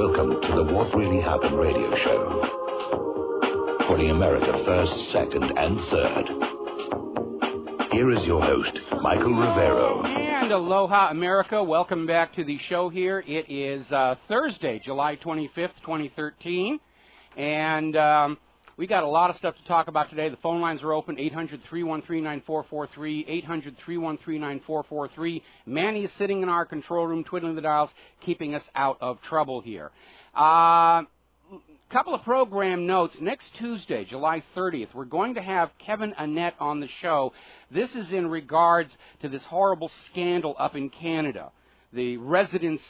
Welcome to the What Really Happened radio show. Putting America first, second, and third. Here is your host, Michael Rivero. And aloha, America. Welcome back to the show here. It is Thursday, July 25th, 2013. And we got a lot of stuff to talk about today. The phone lines are open, 800-313-9443, 800-313-9443. Manny is sitting in our control room, twiddling the dials, keeping us out of trouble here. Couple of program notes. Next Tuesday, July 30th, we're going to have Kevin Annett on the show. This is in regards to this horrible scandal up in Canada. The residents'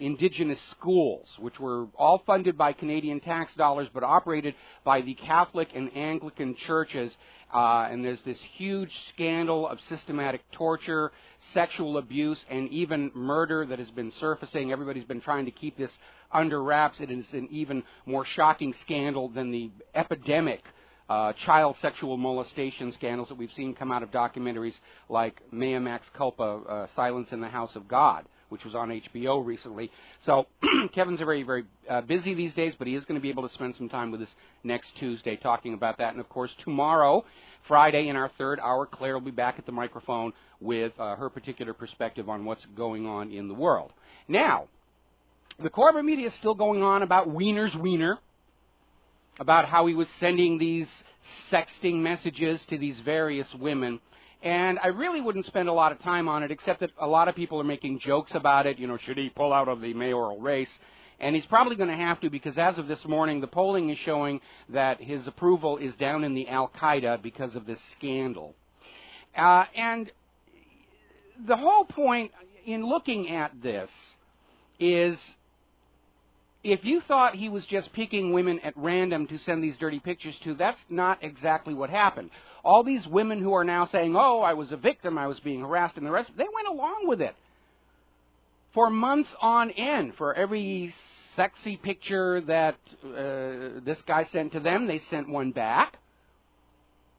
indigenous schools, which were all funded by Canadian tax dollars but operated by the Catholic and Anglican churches. And there's this huge scandal of systematic torture, sexual abuse, and even murder that has been surfacing. Everybody's been trying to keep this under wraps. It is an even more shocking scandal than the epidemic child sexual molestation scandals that we've seen come out of documentaries like Mea Max Culpa, Silence in the House of God, which was on HBO recently. So Kevin's very, very busy these days, but he is going to be able to spend some time with us next Tuesday talking about that. And, of course, tomorrow, Friday, in our third hour, Claire will be back at the microphone with her particular perspective on what's going on in the world. Now, the corporate media is still going on about Wiener's Wiener, about how he was sending these sexting messages to these various women. And I really wouldn't spend a lot of time on it, except that a lot of people are making jokes about it. You know, should he pull out of the mayoral race? And he's probably going to have to, because as of this morning, the polling is showing that his approval is down in the Al-Qaeda because of this scandal. And the whole point in looking at this is, if you thought he was just picking women at random to send these dirty pictures to, that's not exactly what happened. All these women who are now saying, oh, I was a victim, I was being harassed, and the rest, they went along with it for months on end. For every sexy picture that this guy sent to them, they sent one back.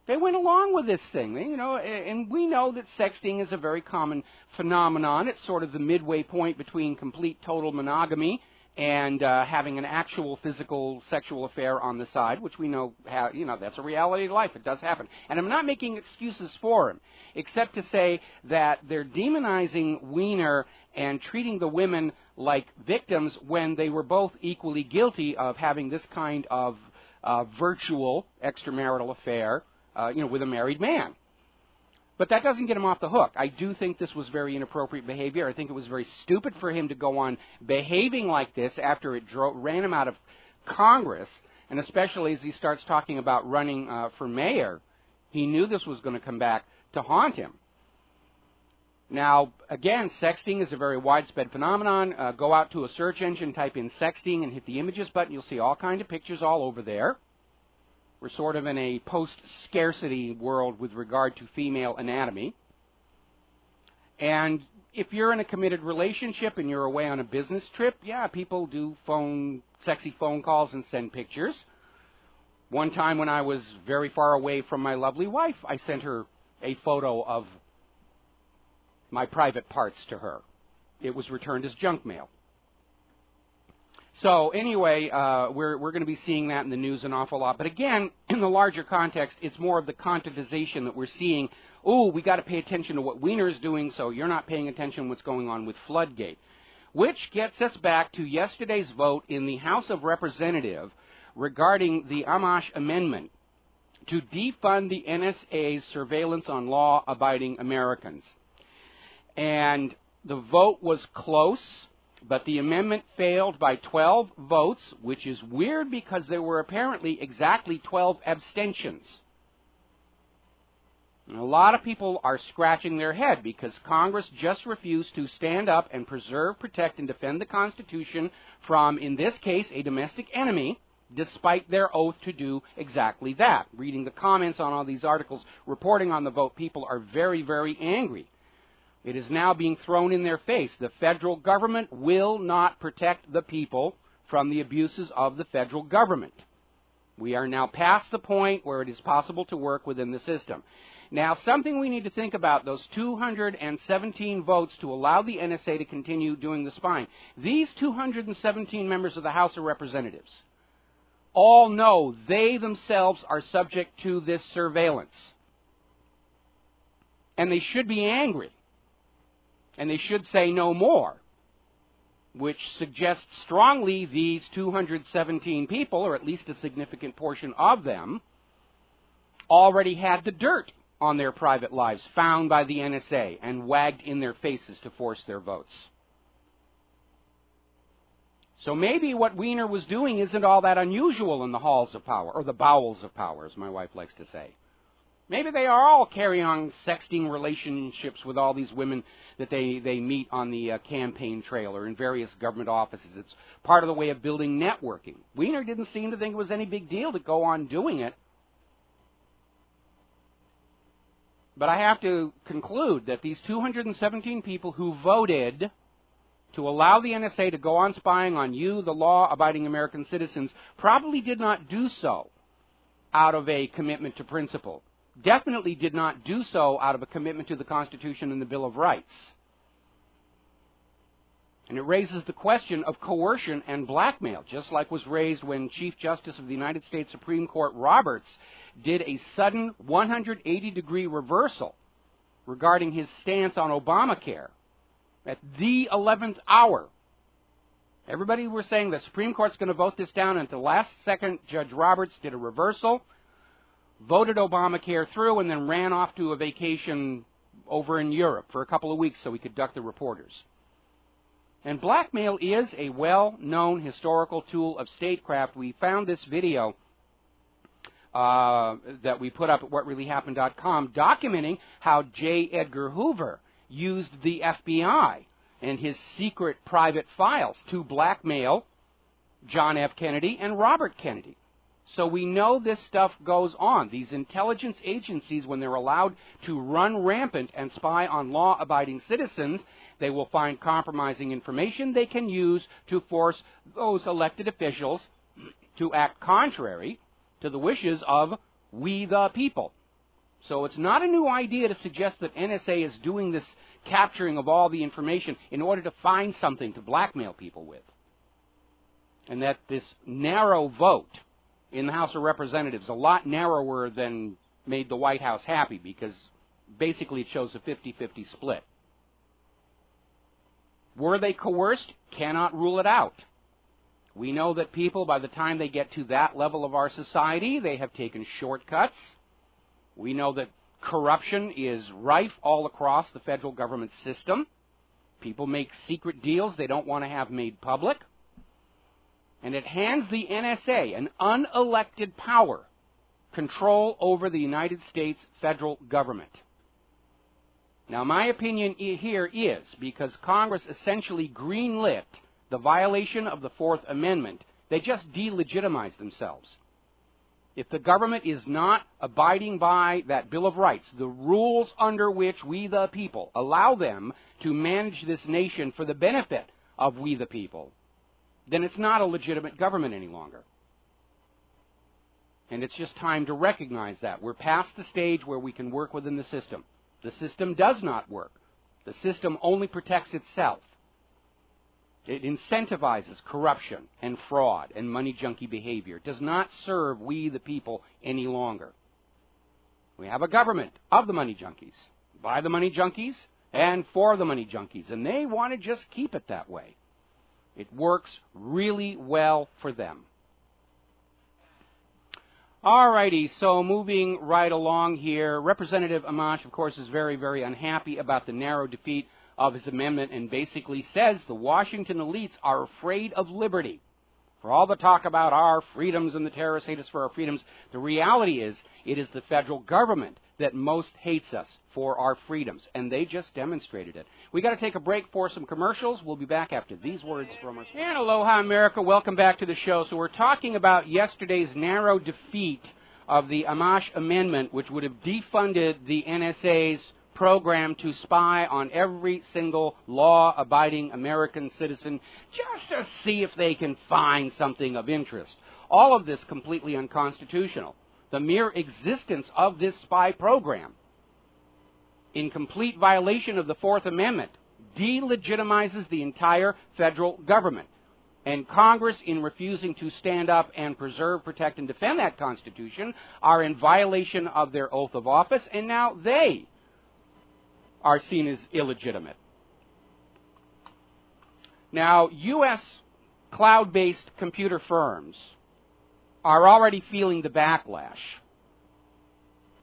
They went along with this thing, you know, and we know that sexting is a very common phenomenon. It's sort of the midway point between complete total monogamy and having an actual physical sexual affair on the side, which we know, that's a reality of life. It does happen. And I'm not making excuses for him, except to say that they're demonizing Wiener and treating the women like victims when they were both equally guilty of having this kind of virtual extramarital affair, with a married man. But that doesn't get him off the hook. I do think this was very inappropriate behavior. I think it was very stupid for him to go on behaving like this after it ran him out of Congress, and especially as he starts talking about running for mayor. He knew this was going to come back to haunt him. Now, again, sexting is a very widespread phenomenon. Go out to a search engine, type in sexting, and hit the images button. You'll see all kinds of pictures all over there. We're sort of in a post-scarcity world with regard to female anatomy. And if you're in a committed relationship and you're away on a business trip, yeah, people do sexy phone calls and send pictures. One time when I was very far away from my lovely wife, I sent her a photo of my private parts to her. It was returned as junk mail. So anyway, we're going to be seeing that in the news an awful lot. But again, in the larger context, it's more of the contentization that we're seeing. Oh, we got to pay attention to what Wiener is doing, so you're not paying attention to what's going on with Floodgate. Which gets us back to yesterday's vote in the House of Representatives regarding the Amash Amendment to defund the NSA's surveillance on law-abiding Americans. And the vote was close, but the amendment failed by 12 votes, which is weird because there were apparently exactly 12 abstentions. And a lot of people are scratching their head because Congress just refused to stand up and preserve, protect, and defend the Constitution from, in this case, a domestic enemy, despite their oath to do exactly that. Reading the comments on all these articles reporting on the vote, people are very, very angry. It is now being thrown in their face. The federal government will not protect the people from the abuses of the federal government. We are now past the point where it is possible to work within the system. Now, something we need to think about, those 217 votes to allow the NSA to continue doing the spying. These 217 members of the House of Representatives all know they themselves are subject to this surveillance. And they should be angry. And they should say no more, which suggests strongly these 217 people, or at least a significant portion of them, already had the dirt on their private lives found by the NSA and wagged in their faces to force their votes. So maybe what Weiner was doing isn't all that unusual in the halls of power, or the bowels of power, as my wife likes to say. Maybe they are all carrying on sexting relationships with all these women that they meet on the campaign trail or in various government offices. It's part of the way of building networking. Weiner didn't seem to think it was any big deal to go on doing it. But I have to conclude that these 217 people who voted to allow the NSA to go on spying on you, the law-abiding American citizens, probably did not do so out of a commitment to principle. Definitely did not do so out of a commitment to the Constitution and the Bill of Rights. And it raises the question of coercion and blackmail, just like was raised when Chief Justice of the United States Supreme Court Roberts did a sudden 180-degree reversal regarding his stance on Obamacare at the 11th hour. Everybody were saying the Supreme Court's going to vote this down, and at the last second, Judge Roberts did a reversal, voted Obamacare through, and then ran off to a vacation over in Europe for a couple of weeks so he could duck the reporters. And blackmail is a well-known historical tool of statecraft. We found this video that we put up at whatreallyhappened.com documenting how J. Edgar Hoover used the FBI and his secret private files to blackmail John F. Kennedy and Robert Kennedy. So we know this stuff goes on. These intelligence agencies, when they're allowed to run rampant and spy on law-abiding citizens, they will find compromising information they can use to force those elected officials to act contrary to the wishes of we the people. So it's not a new idea to suggest that NSA is doing this capturing of all the information in order to find something to blackmail people with. And that this narrow vote in the House of Representatives, a lot narrower than made the White House happy, because basically it shows a 50-50 split. Were they coerced? Cannot rule it out. We know that people, by the time they get to that level of our society, they have taken shortcuts. We know that corruption is rife all across the federal government system. People make secret deals they don't want to have made public. And it hands the NSA, an unelected power, control over the United States federal government. Now, my opinion here is, because Congress essentially greenlit the violation of the Fourth Amendment, they just delegitimized themselves. If the government is not abiding by that Bill of Rights, the rules under which we the people allow them to manage this nation for the benefit of we the people, then it's not a legitimate government any longer. And it's just time to recognize that. We're past the stage where we can work within the system. The system does not work. The system only protects itself. It incentivizes corruption and fraud and money junkie behavior. It does not serve we the people any longer. We have a government of the money junkies, by the money junkies, and for the money junkies. And they want to just keep it that way. It works really well for them. Alrighty, so moving right along here, Representative Amash, of course, is very, very unhappy about the narrow defeat of his amendment and basically says the Washington elites are afraid of liberty. For all the talk about our freedoms and the terrorists hate us for our freedoms, the reality is it is the federal government that most hates us for our freedoms, and they just demonstrated it. We got to take a break for some commercials. We'll be back after these words from our... And aloha, America. Welcome back to the show. So we're talking about yesterday's narrow defeat of the Amash Amendment, which would have defunded the NSA's program to spy on every single law-abiding American citizen just to see if they can find something of interest. All of this completely unconstitutional. The mere existence of this spy program in complete violation of the Fourth Amendment, delegitimizes the entire federal government. And Congress, in refusing to stand up and preserve, protect, and defend that Constitution, are in violation of their oath of office, and now they are seen as illegitimate. Now, U.S. cloud-based computer firms are already feeling the backlash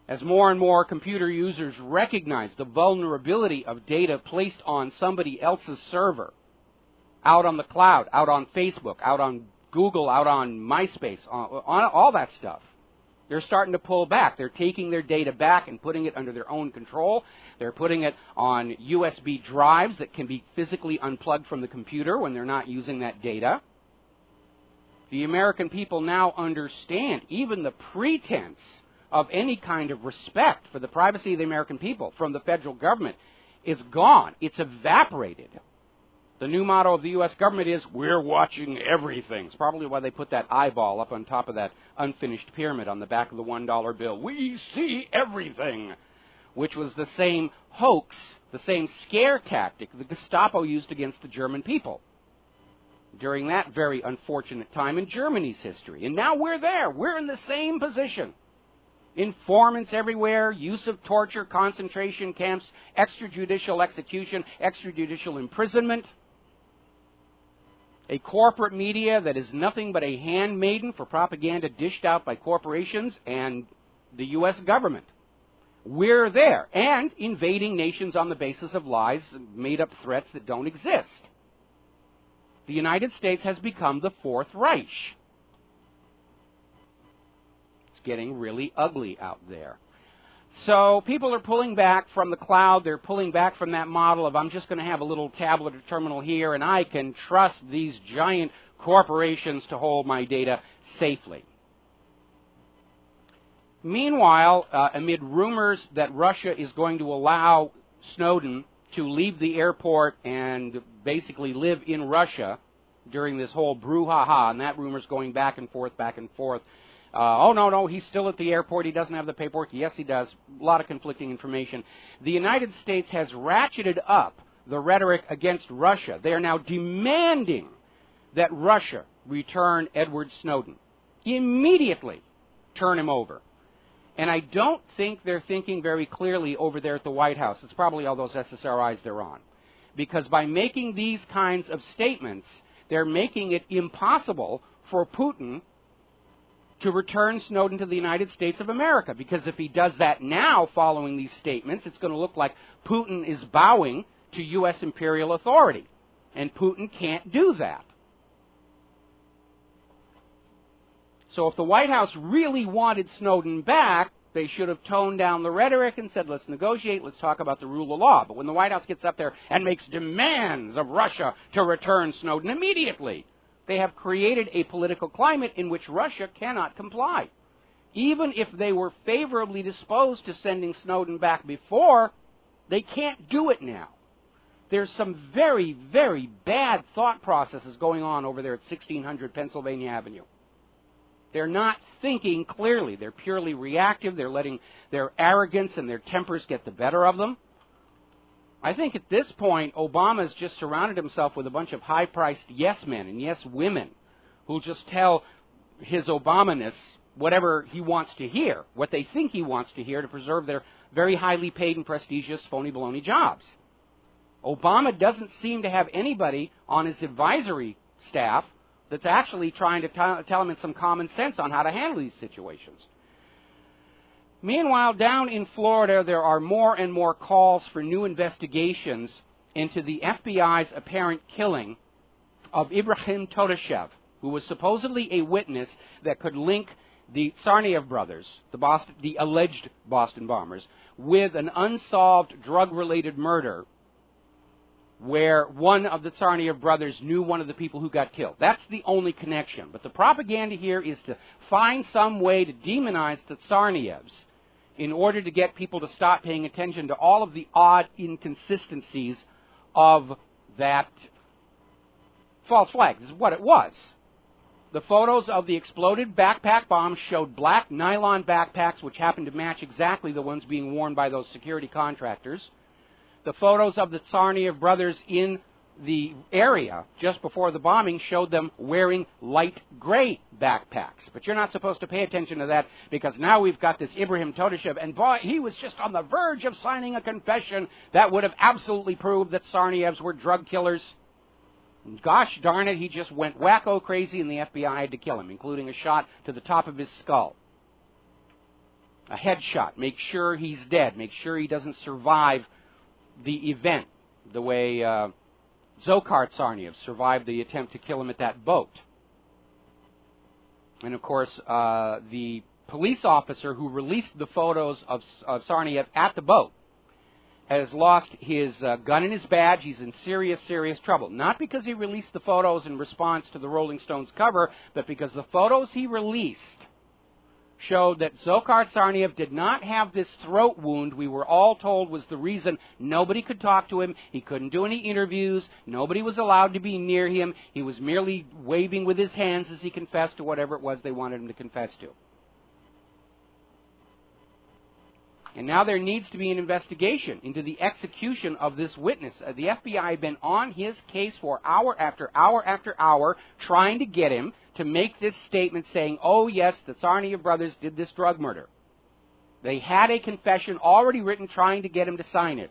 as more and more computer users recognize the vulnerability of data placed on somebody else's server, out on the cloud, out on Facebook, out on Google, out on MySpace, on all that stuff. They're starting to pull back. They're taking their data back and putting it under their own control. They're putting it on USB drives that can be physically unplugged from the computer when they're not using that data. The American people now understand even the pretense of any kind of respect for the privacy of the American people from the federal government is gone. It's evaporated. The new motto of the U.S. government is, we're watching everything. It's probably why they put that eyeball up on top of that unfinished pyramid on the back of the $1 bill. We see everything, which was the same hoax, the same scare tactic the Gestapo used against the German people during that very unfortunate time in Germany's history. And now we're there. We're in the same position. Informants everywhere, use of torture, concentration camps, extrajudicial execution, extrajudicial imprisonment. A corporate media that is nothing but a handmaiden for propaganda dished out by corporations and the U.S. government. We're there, and invading nations on the basis of lies, made-up threats that don't exist. The United States has become the Fourth Reich. It's getting really ugly out there. So people are pulling back from the cloud. They're pulling back from that model of, I'm just going to have a little tablet or terminal here, and I can trust these giant corporations to hold my data safely. Meanwhile, amid rumors that Russia is going to allow Snowden to leave the airport and basically live in Russia during this whole brouhaha, and that rumor's going back and forth, oh, no, he's still at the airport. He doesn't have the paperwork. Yes, he does. A lot of conflicting information. The United States has ratcheted up the rhetoric against Russia. They are now demanding that Russia return Edward Snowden. Immediately turn him over. And I don't think they're thinking very clearly over there at the White House. It's probably all those SSRIs they're on. Because by making these kinds of statements, they're making it impossible for Putin to return Snowden to the United States of America. Because if he does that now following these statements, it's going to look like Putin is bowing to U.S. imperial authority. And Putin can't do that. So if the White House really wanted Snowden back, they should have toned down the rhetoric and said, let's negotiate, let's talk about the rule of law. But when the White House gets up there and makes demands of Russia to return Snowden immediately, they have created a political climate in which Russia cannot comply. Even if they were favorably disposed to sending Snowden back before, they can't do it now. There's some very, very bad thought processes going on over there at 1600 Pennsylvania Avenue. They're not thinking clearly. They're purely reactive. They're letting their arrogance and their tempers get the better of them. I think at this point, Obama's just surrounded himself with a bunch of high-priced yes men and yes women who'll just tell his Obama-ness whatever he wants to hear, what they think he wants to hear to preserve their very highly paid and prestigious phony baloney jobs. Obama doesn't seem to have anybody on his advisory staff that's actually trying to tell him in some common sense on how to handle these situations. Meanwhile, down in Florida, there are more and more calls for new investigations into the FBI's apparent killing of Ibrahim Todashev, who was supposedly a witness that could link the Tsarnaev brothers, the alleged Boston bombers, with an unsolved drug-related murder where one of the Tsarnaev brothers knew one of the people who got killed. That's the only connection. But the propaganda here is to find some way to demonize the Tsarnaevs in order to get people to stop paying attention to all of the odd inconsistencies of that false flag. This is what it was. The photos of the exploded backpack bombs showed black nylon backpacks, which happened to match exactly the ones being worn by those security contractors. The photos of the Tsarnaev brothers in the area just before the bombing showed them wearing light gray backpacks. But you're not supposed to pay attention to that, because now we've got this Ibrahim Todashev, and boy, he was just on the verge of signing a confession that would have absolutely proved that Tsarnaevs were drug killers. And gosh darn it, he just went wacko crazy, and the FBI had to kill him, including a shot to the top of his skull. A headshot. Make sure he's dead. Make sure he doesn't survive the event the way Dzhokhar Tsarnaev survived the attempt to kill him at that boat. And, of course, the police officer who released the photos of Tsarnaev at the boat has lost his gun and his badge. He's in serious, serious trouble. Not because he released the photos in response to the Rolling Stones cover, but because the photos he released showed that Dzhokhar Tsarnaev did not have this throat wound we were all told was the reason nobody could talk to him. He couldn't do any interviews. Nobody was allowed to be near him. He was merely waving with his hands as he confessed to whatever it was they wanted him to confess to. And now there needs to be an investigation into the execution of this witness. The FBI had been on his case for hour after hour after hour trying to get him to make this statement saying, oh yes, the Tsarnaev brothers did this drug murder. They had a confession already written trying to get him to sign it.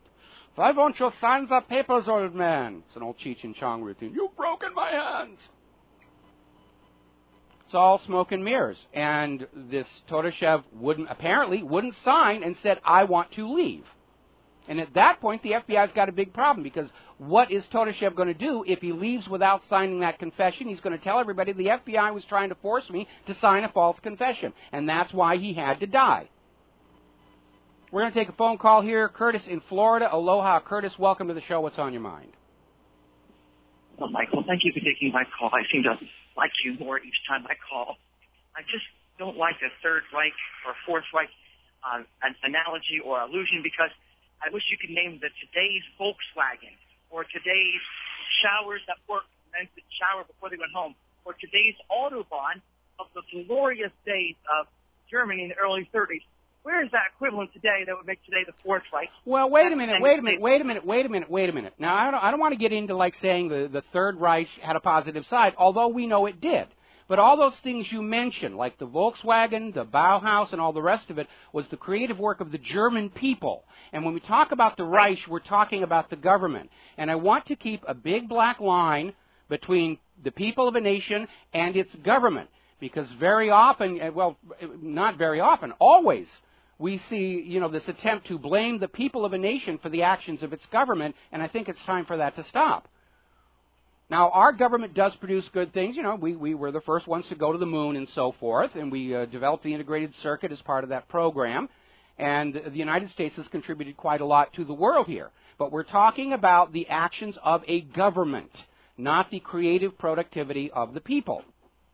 Why won't you sign the papers, old man? It's an old Cheech and Chong routine. You've broken my hands. It's all smoke and mirrors. And this Todashev apparently wouldn't sign and said, I want to leave. And at that point, the FBI's got a big problem, because what is Todashev going to do if he leaves without signing that confession? He's going to tell everybody the FBI was trying to force me to sign a false confession, and that's why he had to die. We're going to take a phone call here. Curtis in Florida. Aloha, Curtis. Welcome to the show. What's on your mind? Well, Michael, thank you for taking my call. I seem to like you more each time I call. I just don't like the Third Reich or Fourth Reich an analogy or allusion, because I wish you could name today's Volkswagen, or today's showers that work, men could shower before they went home, or today's Autobahn of the glorious days of Germany in the early 30s. Where is that equivalent today that would make today the Fourth Reich? Well, wait a minute. Now, I don't want to get into like saying the Third Reich had a positive side, although we know it did. But all those things you mentioned, like the Volkswagen, the Bauhaus, and all the rest of it, was the creative work of the German people. And when we talk about the Reich, we're talking about the government. And I want to keep a big black line between the people of a nation and its government. Because very often, well, not very often, always, we see, this attempt to blame the people of a nation for the actions of its government, and I think it's time for that to stop. Now, our government does produce good things. We were the first ones to go to the moon and so forth, and we developed the integrated circuit as part of that program, and the United States has contributed quite a lot to the world here. But we're talking about the actions of a government, not the creative productivity of the people.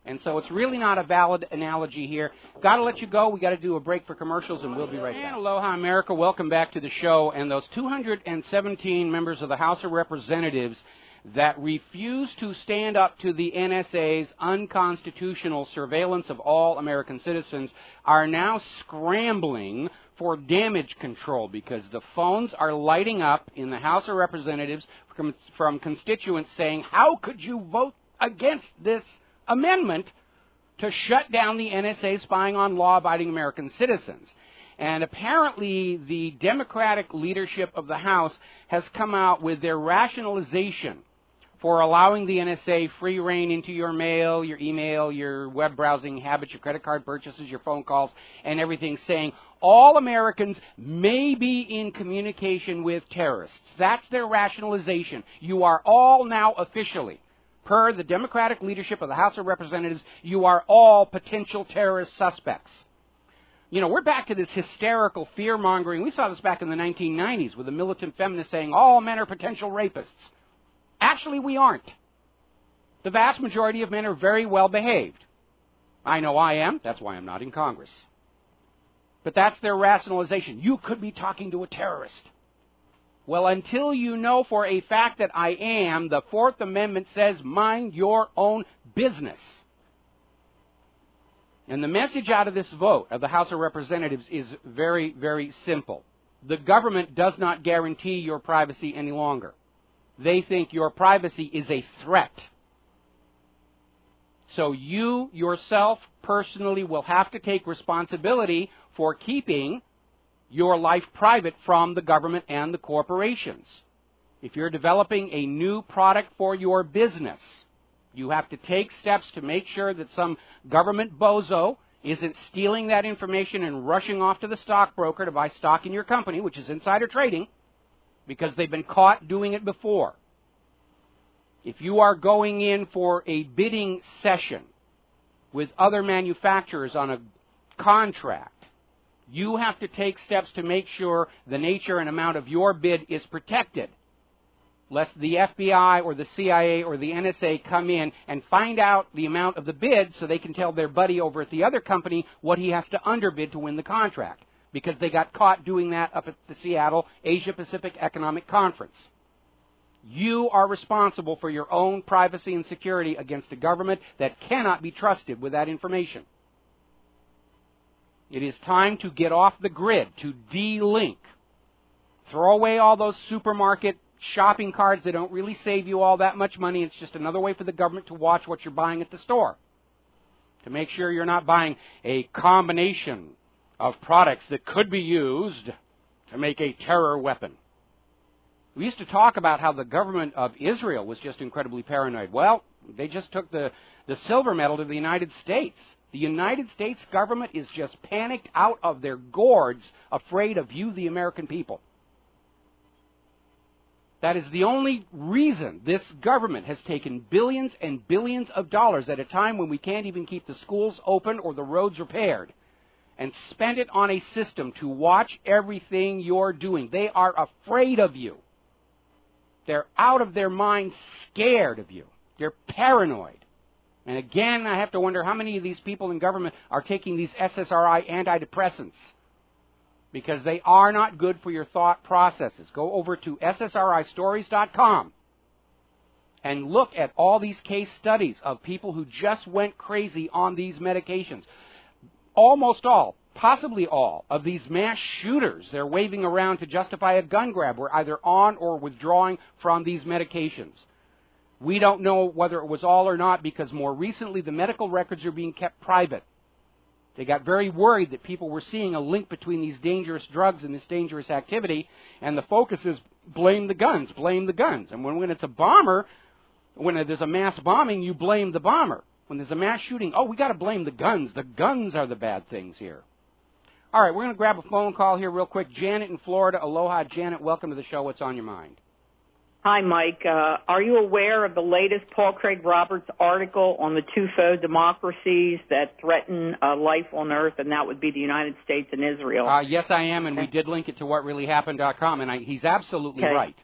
And so it's really not a valid analogy here. Got to let you go. We got to do a break for commercials, and we'll be right back. Aloha, America. Welcome back to the show. And those 217 members of the House of Representatives that refuse to stand up to the NSA's unconstitutional surveillance of all American citizens are now scrambling for damage control, because the phones are lighting up in the House of Representatives from constituents saying, how could you vote against this amendment to shut down the NSA spying on law-abiding American citizens? And apparently the Democratic leadership of the House has come out with their rationalization for allowing the NSA free rein into your mail, your email, your web browsing habits, your credit card purchases, your phone calls, and everything, saying all Americans may be in communication with terrorists. That's their rationalization. You are all now officially, per the Democratic leadership of the House of Representatives, you are all potential terrorist suspects. We're back to this hysterical fear-mongering. We saw this back in the 1990s with the militant feminists saying all men are potential rapists. Actually, we aren't. The vast majority of men are very well behaved. I know I am. That's why I'm not in Congress. But that's their rationalization. You could be talking to a terrorist. Well, until you know for a fact that I am, the Fourth Amendment says mind your own business. And the message out of this vote of the House of Representatives is very, very simple. The government does not guarantee your privacy any longer. They think your privacy is a threat. So you yourself personally will have to take responsibility for keeping your life private from the government and the corporations. If you're developing a new product for your business, you have to take steps to make sure that some government bozo isn't stealing that information and rushing off to the stockbroker to buy stock in your company, which is insider trading, because they've been caught doing it before. If you are going in for a bidding session with other manufacturers on a contract, you have to take steps to make sure the nature and amount of your bid is protected, lest the FBI or the CIA or the NSA come in and find out the amount of the bid so they can tell their buddy over at the other company what he has to underbid to win the contract, because they got caught doing that up at the Seattle Asia-Pacific Economic Conference. You are responsible for your own privacy and security against a government that cannot be trusted with that information. It is time to get off the grid, to de-link. Throw away all those supermarket shopping cards. They don't really save you all that much money. It's just another way for the government to watch what you're buying at the store, to make sure you're not buying a combination of products that could be used to make a terror weapon. We used to talk about how the government of Israel was just incredibly paranoid. Well, they just took the silver medal to the United States. The United States government is just panicked out of their gourds, afraid of you, the American people. That is the only reason this government has taken billions and billions of dollars at a time when we can't even keep the schools open or the roads repaired, and spent it on a system to watch everything you're doing. They are afraid of you. They're out of their minds, scared of you. They're paranoid. And again, I have to wonder how many of these people in government are taking these SSRI antidepressants, because they are not good for your thought processes. Go over to ssristories.com and look at all these case studies of people who just went crazy on these medications. Almost all, possibly all, of these mass shooters they're waving around to justify a gun grab were either on or withdrawing from these medications. We don't know whether it was all or not, because more recently the medical records are being kept private. They got very worried that people were seeing a link between these dangerous drugs and this dangerous activity, and the focus is blame the guns, blame the guns. And when it's a bomber, when there's a mass bombing, you blame the bomber. When there's a mass shooting, oh, we got to blame the guns. The guns are the bad things here. All right, we're going to grab a phone call here real quick. Janet in Florida. Aloha, Janet. Welcome to the show. What's on your mind? Hi, Mike. Are you aware of the latest Paul Craig Roberts article on the two foe democracies that threaten life on Earth, and that would be the United States and Israel? Yes, I am, and we did link it to whatreallyhappened.com, and he's absolutely right.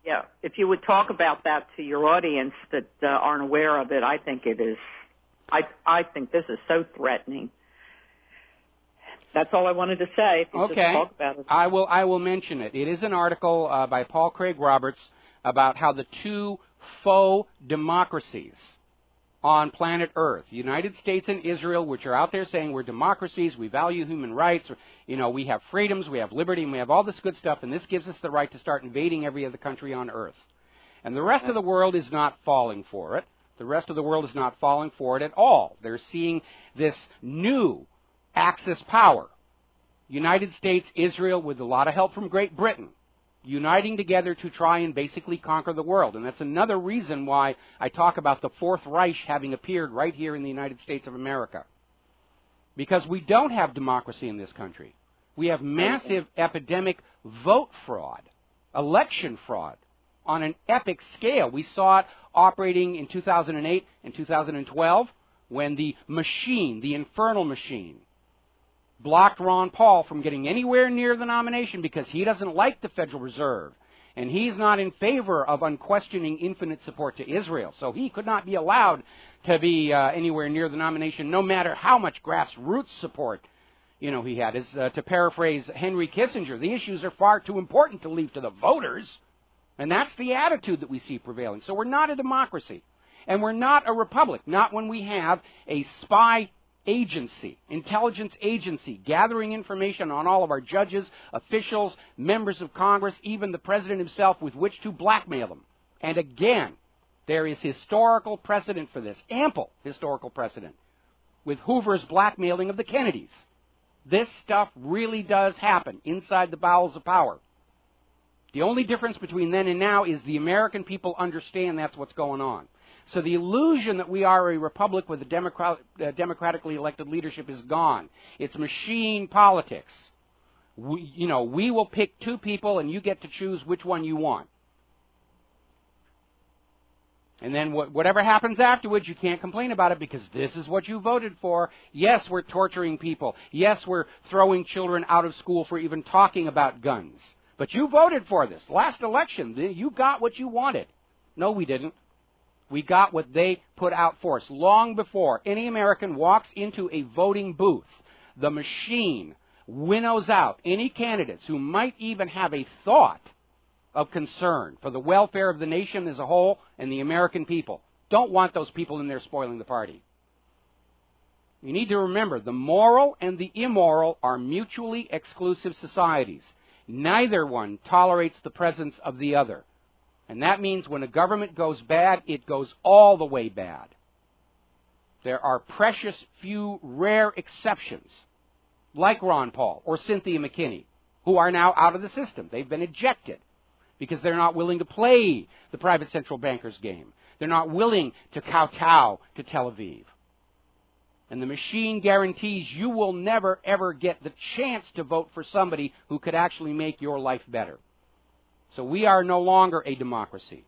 Yeah, if you would talk about that to your audience that aren't aware of it, I think it is. I think this is so threatening. That's all I wanted to say. Okay. Just talk about it. I will mention it. It is an article by Paul Craig Roberts about how the two faux democracies on planet Earth, the United States and Israel, which are out there saying we're democracies, we value human rights, we have freedoms, we have liberty, and we have all this good stuff, and this gives us the right to start invading every other country on Earth. And the rest of the world is not falling for it. The rest of the world is not falling for it at all. They're seeing this new Axis power, United States, Israel, with a lot of help from Great Britain, uniting together to try and basically conquer the world. And that's another reason why I talk about the Fourth Reich having appeared right here in the United States of America. Because we don't have democracy in this country. We have massive epidemic vote fraud, election fraud, on an epic scale. We saw it operating in 2008 and 2012 when the machine, the infernal machine, blocked Ron Paul from getting anywhere near the nomination because he doesn't like the Federal Reserve, and he's not in favor of unquestioning infinite support to Israel. So he could not be allowed to be anywhere near the nomination, no matter how much grassroots support he had. To paraphrase Henry Kissinger, the issues are far too important to leave to the voters, and that's the attitude that we see prevailing. So we're not a democracy, and we're not a republic, not when we have a spy agency, intelligence agency, gathering information on all of our judges, officials, members of Congress, even the president himself, with which to blackmail them. And again, there is historical precedent for this, ample historical precedent, with Hoover's blackmailing of the Kennedys. This stuff really does happen inside the bowels of power. The only difference between then and now is the American people understand that's what's going on. So the illusion that we are a republic with a democratically elected leadership is gone. It's machine politics. We will pick two people and you get to choose which one you want. And then whatever happens afterwards, you can't complain about it because this is what you voted for. Yes, we're torturing people. Yes, we're throwing children out of school for even talking about guns. But you voted for this. Last election, you got what you wanted. No, we didn't. We got what they put out for us. Long before any American walks into a voting booth, the machine winnows out any candidates who might even have a thought of concern for the welfare of the nation as a whole and the American people. Don't want those people in there spoiling the party. You need to remember, the moral and the immoral are mutually exclusive societies. Neither one tolerates the presence of the other. And that means when a government goes bad, it goes all the way bad. There are precious few rare exceptions, like Ron Paul or Cynthia McKinney, who are now out of the system. They've been ejected because they're not willing to play the private central bankers game. They're not willing to kowtow to Tel Aviv. And the machine guarantees you will never, ever get the chance to vote for somebody who could actually make your life better. So we are no longer a democracy.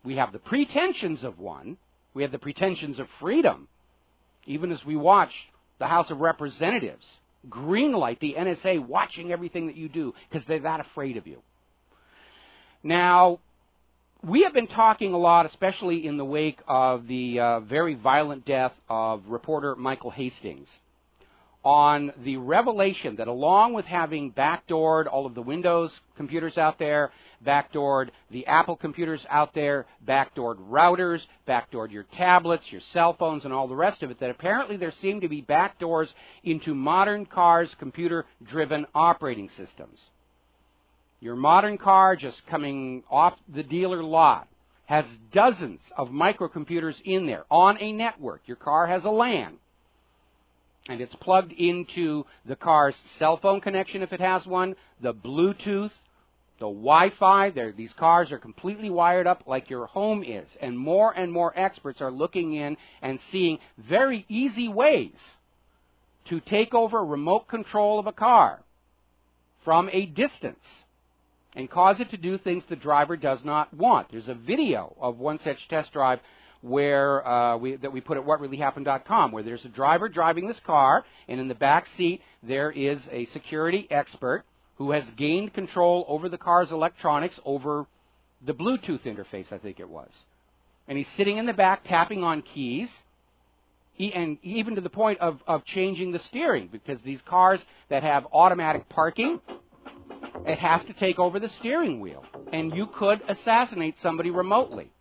We have the pretensions of one. We have the pretensions of freedom. Even as we watch the House of Representatives greenlight the NSA watching everything that you do because they're that afraid of you. Now, we have been talking a lot, especially in the wake of the very violent death of reporter Michael Hastings, on the revelation that along with having backdoored all of the Windows computers out there, backdoored the Apple computers out there, backdoored routers, backdoored your tablets, your cell phones, and all the rest of it, that apparently there seem to be backdoors into modern cars' computer-driven operating systems. Your modern car, just coming off the dealer lot, has dozens of microcomputers in there on a network. Your car has a LAN. And it's plugged into the car's cell phone connection if it has one, the Bluetooth, the Wi-Fi. These cars are completely wired up like your home is. And more experts are looking in and seeing very easy ways to take over remote control of a car from a distance and cause it to do things the driver does not want. There's a video of one such test drive where that we put at whatreallyhappened.com, where there's a driver driving this car, and in the back seat there is a security expert who has gained control over the car's electronics, over the Bluetooth interface, I think it was. And he's sitting in the back tapping on keys, and even to the point of changing the steering, because these cars that have automatic parking, it has to take over the steering wheel. And you could assassinate somebody remotely.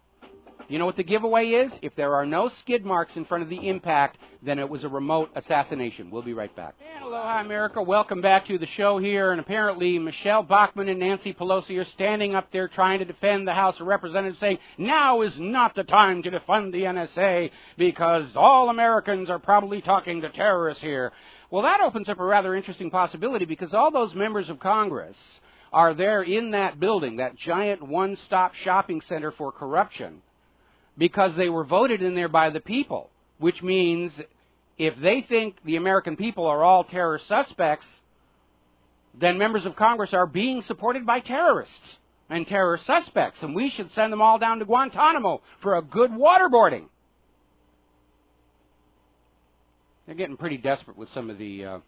You know what the giveaway is? If there are no skid marks in front of the impact, then it was a remote assassination. We'll be right back. And aloha, America. Welcome back to the show here. And apparently Michelle Bachmann and Nancy Pelosi are standing up there trying to defend the House of Representatives, saying, now is not the time to defund the NSA because all Americans are probably talking to terrorists here. Well, that opens up a rather interesting possibility, because all those members of Congress are there in that building, that giant one-stop shopping center for corruption, because they were voted in there by the people, which means if they think the American people are all terror suspects, then members of Congress are being supported by terrorists and terror suspects, and we should send them all down to Guantanamo for a good waterboarding. They're getting pretty desperate with some of the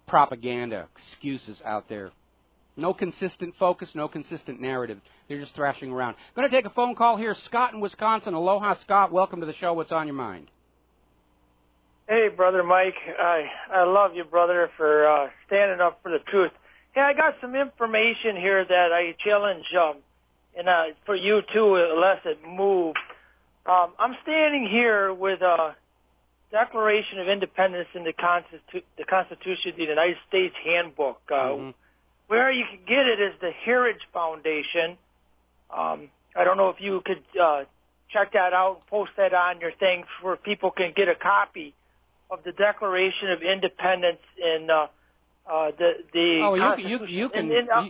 propaganda excuses out there. No consistent focus, no consistent narrative. They're just thrashing around. Going to take a phone call here. Scott in Wisconsin. Aloha, Scott. Welcome to the show. What's on your mind? Hey, Brother Mike. I love you, brother, for standing up for the truth. Hey, I got some information here that I challenge and for you, too, unless it moved. I'm standing here with Declaration of Independence in the Constitution of the United States Handbook. Where you can get it is the Heritage Foundation. I don't know if you could check that out and post that on your thing where people can get a copy of the Declaration of Independence in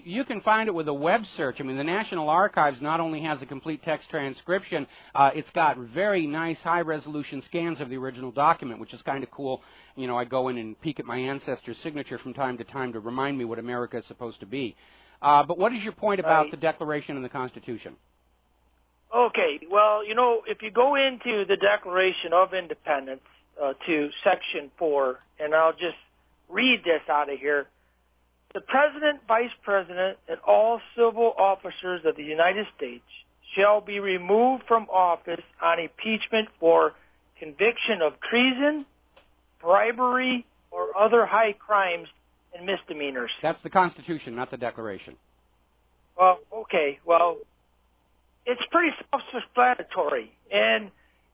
you can find it with a web search. I mean, the National Archives not only has a complete text transcription, it's got very nice high-resolution scans of the original document, which is kind of cool. You know, I go in and peek at my ancestor's signature from time to time to remind me what America is supposed to be. But what is your point about the Declaration and the Constitution? Okay, well, you know, if you go into the Declaration of Independence to Section 4, and I'll just read this out of here. The President, Vice President, and all civil officers of the United States shall be removed from office on impeachment for conviction of treason, bribery, or other high crimes and misdemeanors. That's the Constitution, not the Declaration. Well, okay, well, it's pretty self-explanatory, and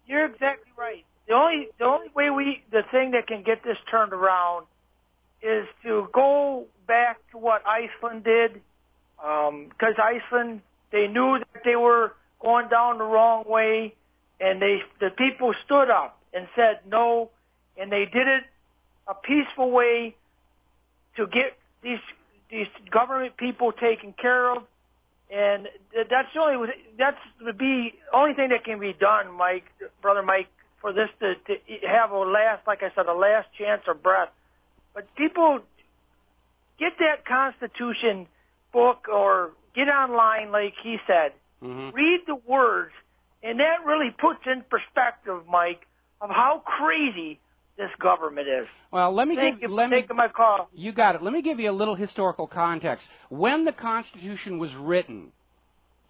you're exactly right. The only way the thing that can get this turned around is to go back to what Iceland did, because Iceland, they knew that they were going down the wrong way, and the people stood up and said no, and they did it a peaceful way to get these government people taken care of, and that's the only thing that can be done, Mike, Brother Mike, for this to have a last, like I said, a last chance of breath. But people, get that Constitution book or get online, like he said. Read the words, and that really puts in perspective, Mike, of how crazy this government is. Well, let me give my call. You got it. Let me give you a little historical context. When the Constitution was written,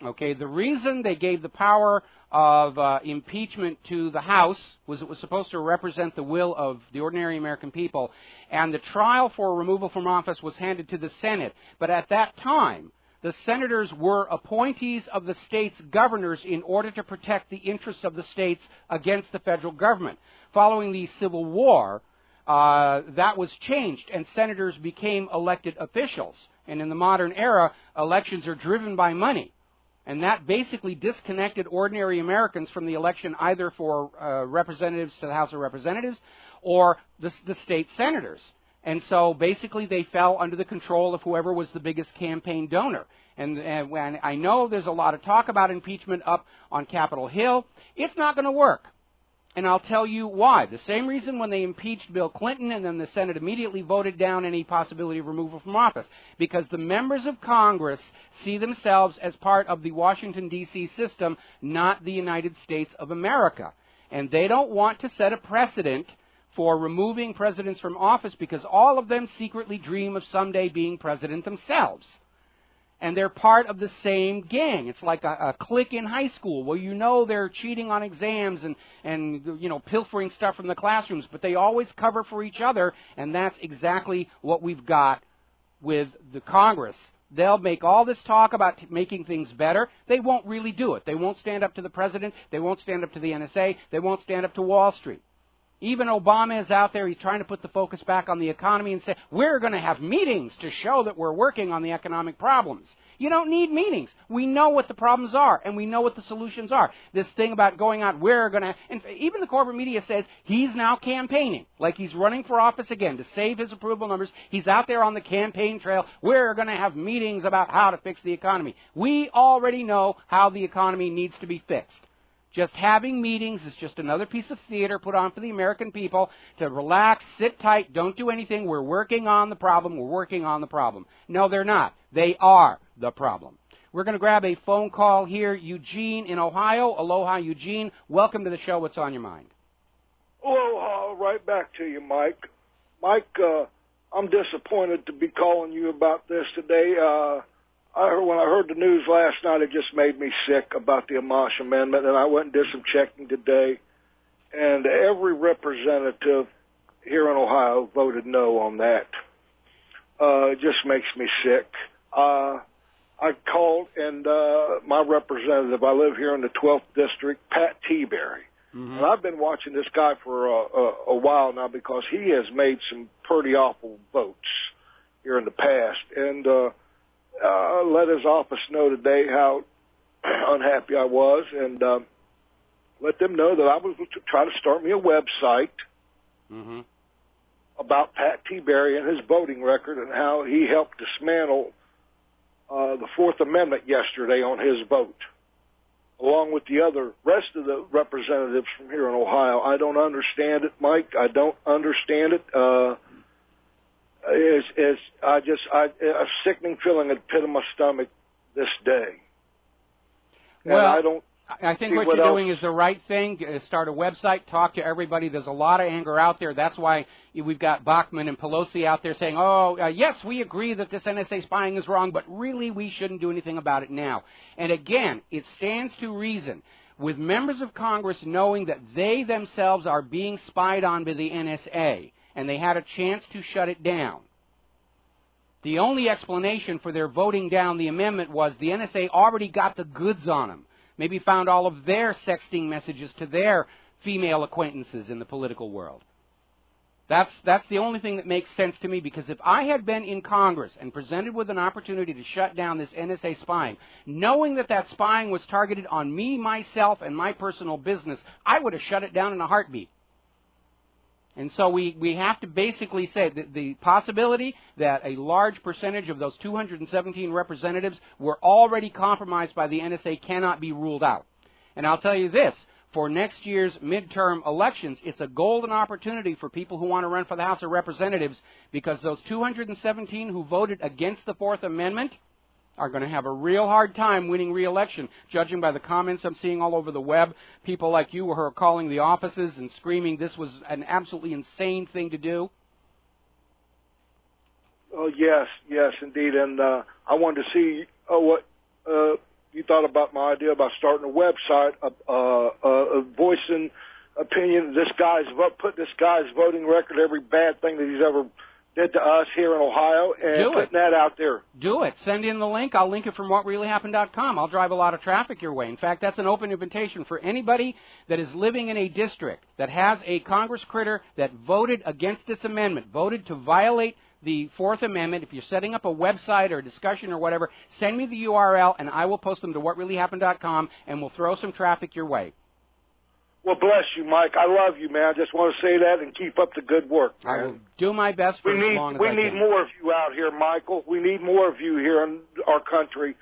okay, the reason they gave the power of impeachment to the House was it was supposed to represent the will of the ordinary American people, and the trial for removal from office was handed to the Senate. But at that time, the senators were appointees of the state's governors in order to protect the interests of the states against the federal government. Following the Civil War, that was changed, and senators became elected officials. And in the modern era, elections are driven by money. And that basically disconnected ordinary Americans from the election either for representatives to the House of Representatives or the state senators. And so basically they fell under the control of whoever was the biggest campaign donor. And when I know there's a lot of talk about impeachment up on Capitol Hill, it's not going to work. And I'll tell you why. The same reason when they impeached Bill Clinton and then the Senate immediately voted down any possibility of removal from office. Because the members of Congress see themselves as part of the Washington, D.C. system, not the United States of America. And they don't want to set a precedent for removing presidents from office because all of them secretly dream of someday being president themselves. And they're part of the same gang. It's like a clique in high school where you know they're cheating on exams and you know, pilfering stuff from the classrooms, but they always cover for each other, and that's exactly what we've got with the Congress. They'll make all this talk about making things better. They won't really do it. They won't stand up to the president. They won't stand up to the NSA. They won't stand up to Wall Street. Even Obama is out there. He's trying to put the focus back on the economy and say, we're going to have meetings to show that we're working on the economic problems. You don't need meetings. We know what the problems are, and we know what the solutions are. This thing about going out, we're going to, and even the corporate media says he's now campaigning, like he's running for office again to save his approval numbers. He's out there on the campaign trail. We're going to have meetings about how to fix the economy. We already know how the economy needs to be fixed. Just having meetings is just another piece of theater put on for the American people to relax, sit tight, don't do anything. We're working on the problem. We're working on the problem. No, they're not. They are the problem. We're going to grab a phone call here. Eugene in Ohio. Aloha, Eugene. Welcome to the show. What's on your mind? Aloha. Right back to you, Mike. Mike, I'm disappointed to be calling you about this today. When I heard the news last night, it just made me sick about the Amash Amendment, and I went and did some checking today, and every representative here in Ohio voted no on that. It just makes me sick. I called, and my representative, I live here in the 12th District, Pat Teaberry, And I've been watching this guy for a while now because he has made some pretty awful votes here in the past. And let his office know today how unhappy I was, and let them know that I was trying to start me a website about Pat Tiberi and his voting record and how he helped dismantle the Fourth Amendment yesterday on his vote, along with the rest of the representatives from here in Ohio. I don't understand it, Mike. I don't understand it. A sickening feeling at the pit of my stomach this day. Well, I think what you're doing is the right thing. Start a website, talk to everybody. There's a lot of anger out there. That's why we've got Bachmann and Pelosi out there saying, yes, we agree that this NSA spying is wrong, but really we shouldn't do anything about it now. And again, it stands to reason, with members of Congress knowing that they themselves are being spied on by the NSA, and they had a chance to shut it down. The only explanation for their voting down the amendment was the NSA already got the goods on them. Maybe found all of their sexting messages to their female acquaintances in the political world. That's the only thing that makes sense to me, because if I had been in Congress and presented with an opportunity to shut down this NSA spying, knowing that that spying was targeted on me, myself, and my personal business, I would have shut it down in a heartbeat. And so we have to basically say that the possibility that a large percentage of those 217 representatives were already compromised by the NSA cannot be ruled out. And I'll tell you this, for next year's midterm elections, it's a golden opportunity for people who want to run for the House of Representatives, because those 217 who voted against the Fourth Amendment are going to have a real hard time winning re-election, judging by the comments I'm seeing all over the web. People like you who are calling the offices and screaming this was an absolutely insane thing to do. Oh, yes, indeed. And I wanted to see what you thought about my idea about starting a website, voicing opinion. Put this guy's voting record, every bad thing that he's ever did to us here in Ohio, and putting that out there. Do it. Send in the link. I'll link it from whatreallyhappened.com. I'll drive a lot of traffic your way. In fact, that's an open invitation for anybody that is living in a district that has a Congress critter that voted against this amendment, voted to violate the Fourth Amendment. If you're setting up a website or a discussion or whatever, send me the URL, and I will post them to whatreallyhappened.com, and we'll throw some traffic your way. Well, bless you, Mike. I love you, man. I just want to say that and keep up the good work, man. I will do my best for as long as I can. We need more of you out here, Michael. We need more of you here in our country.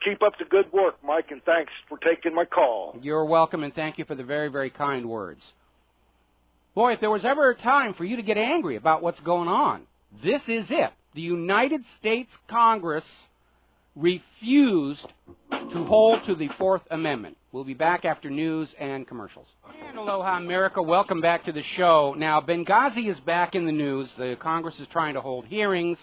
Keep up the good work, Mike, and thanks for taking my call. You're welcome, and thank you for the very, very kind words. Boy, if there was ever a time for you to get angry about what's going on, this is it. The United States Congress refused to hold to the Fourth Amendment. We'll be back after news and commercials. And aloha, America. Welcome back to the show. Now, Benghazi is back in the news. The Congress is trying to hold hearings.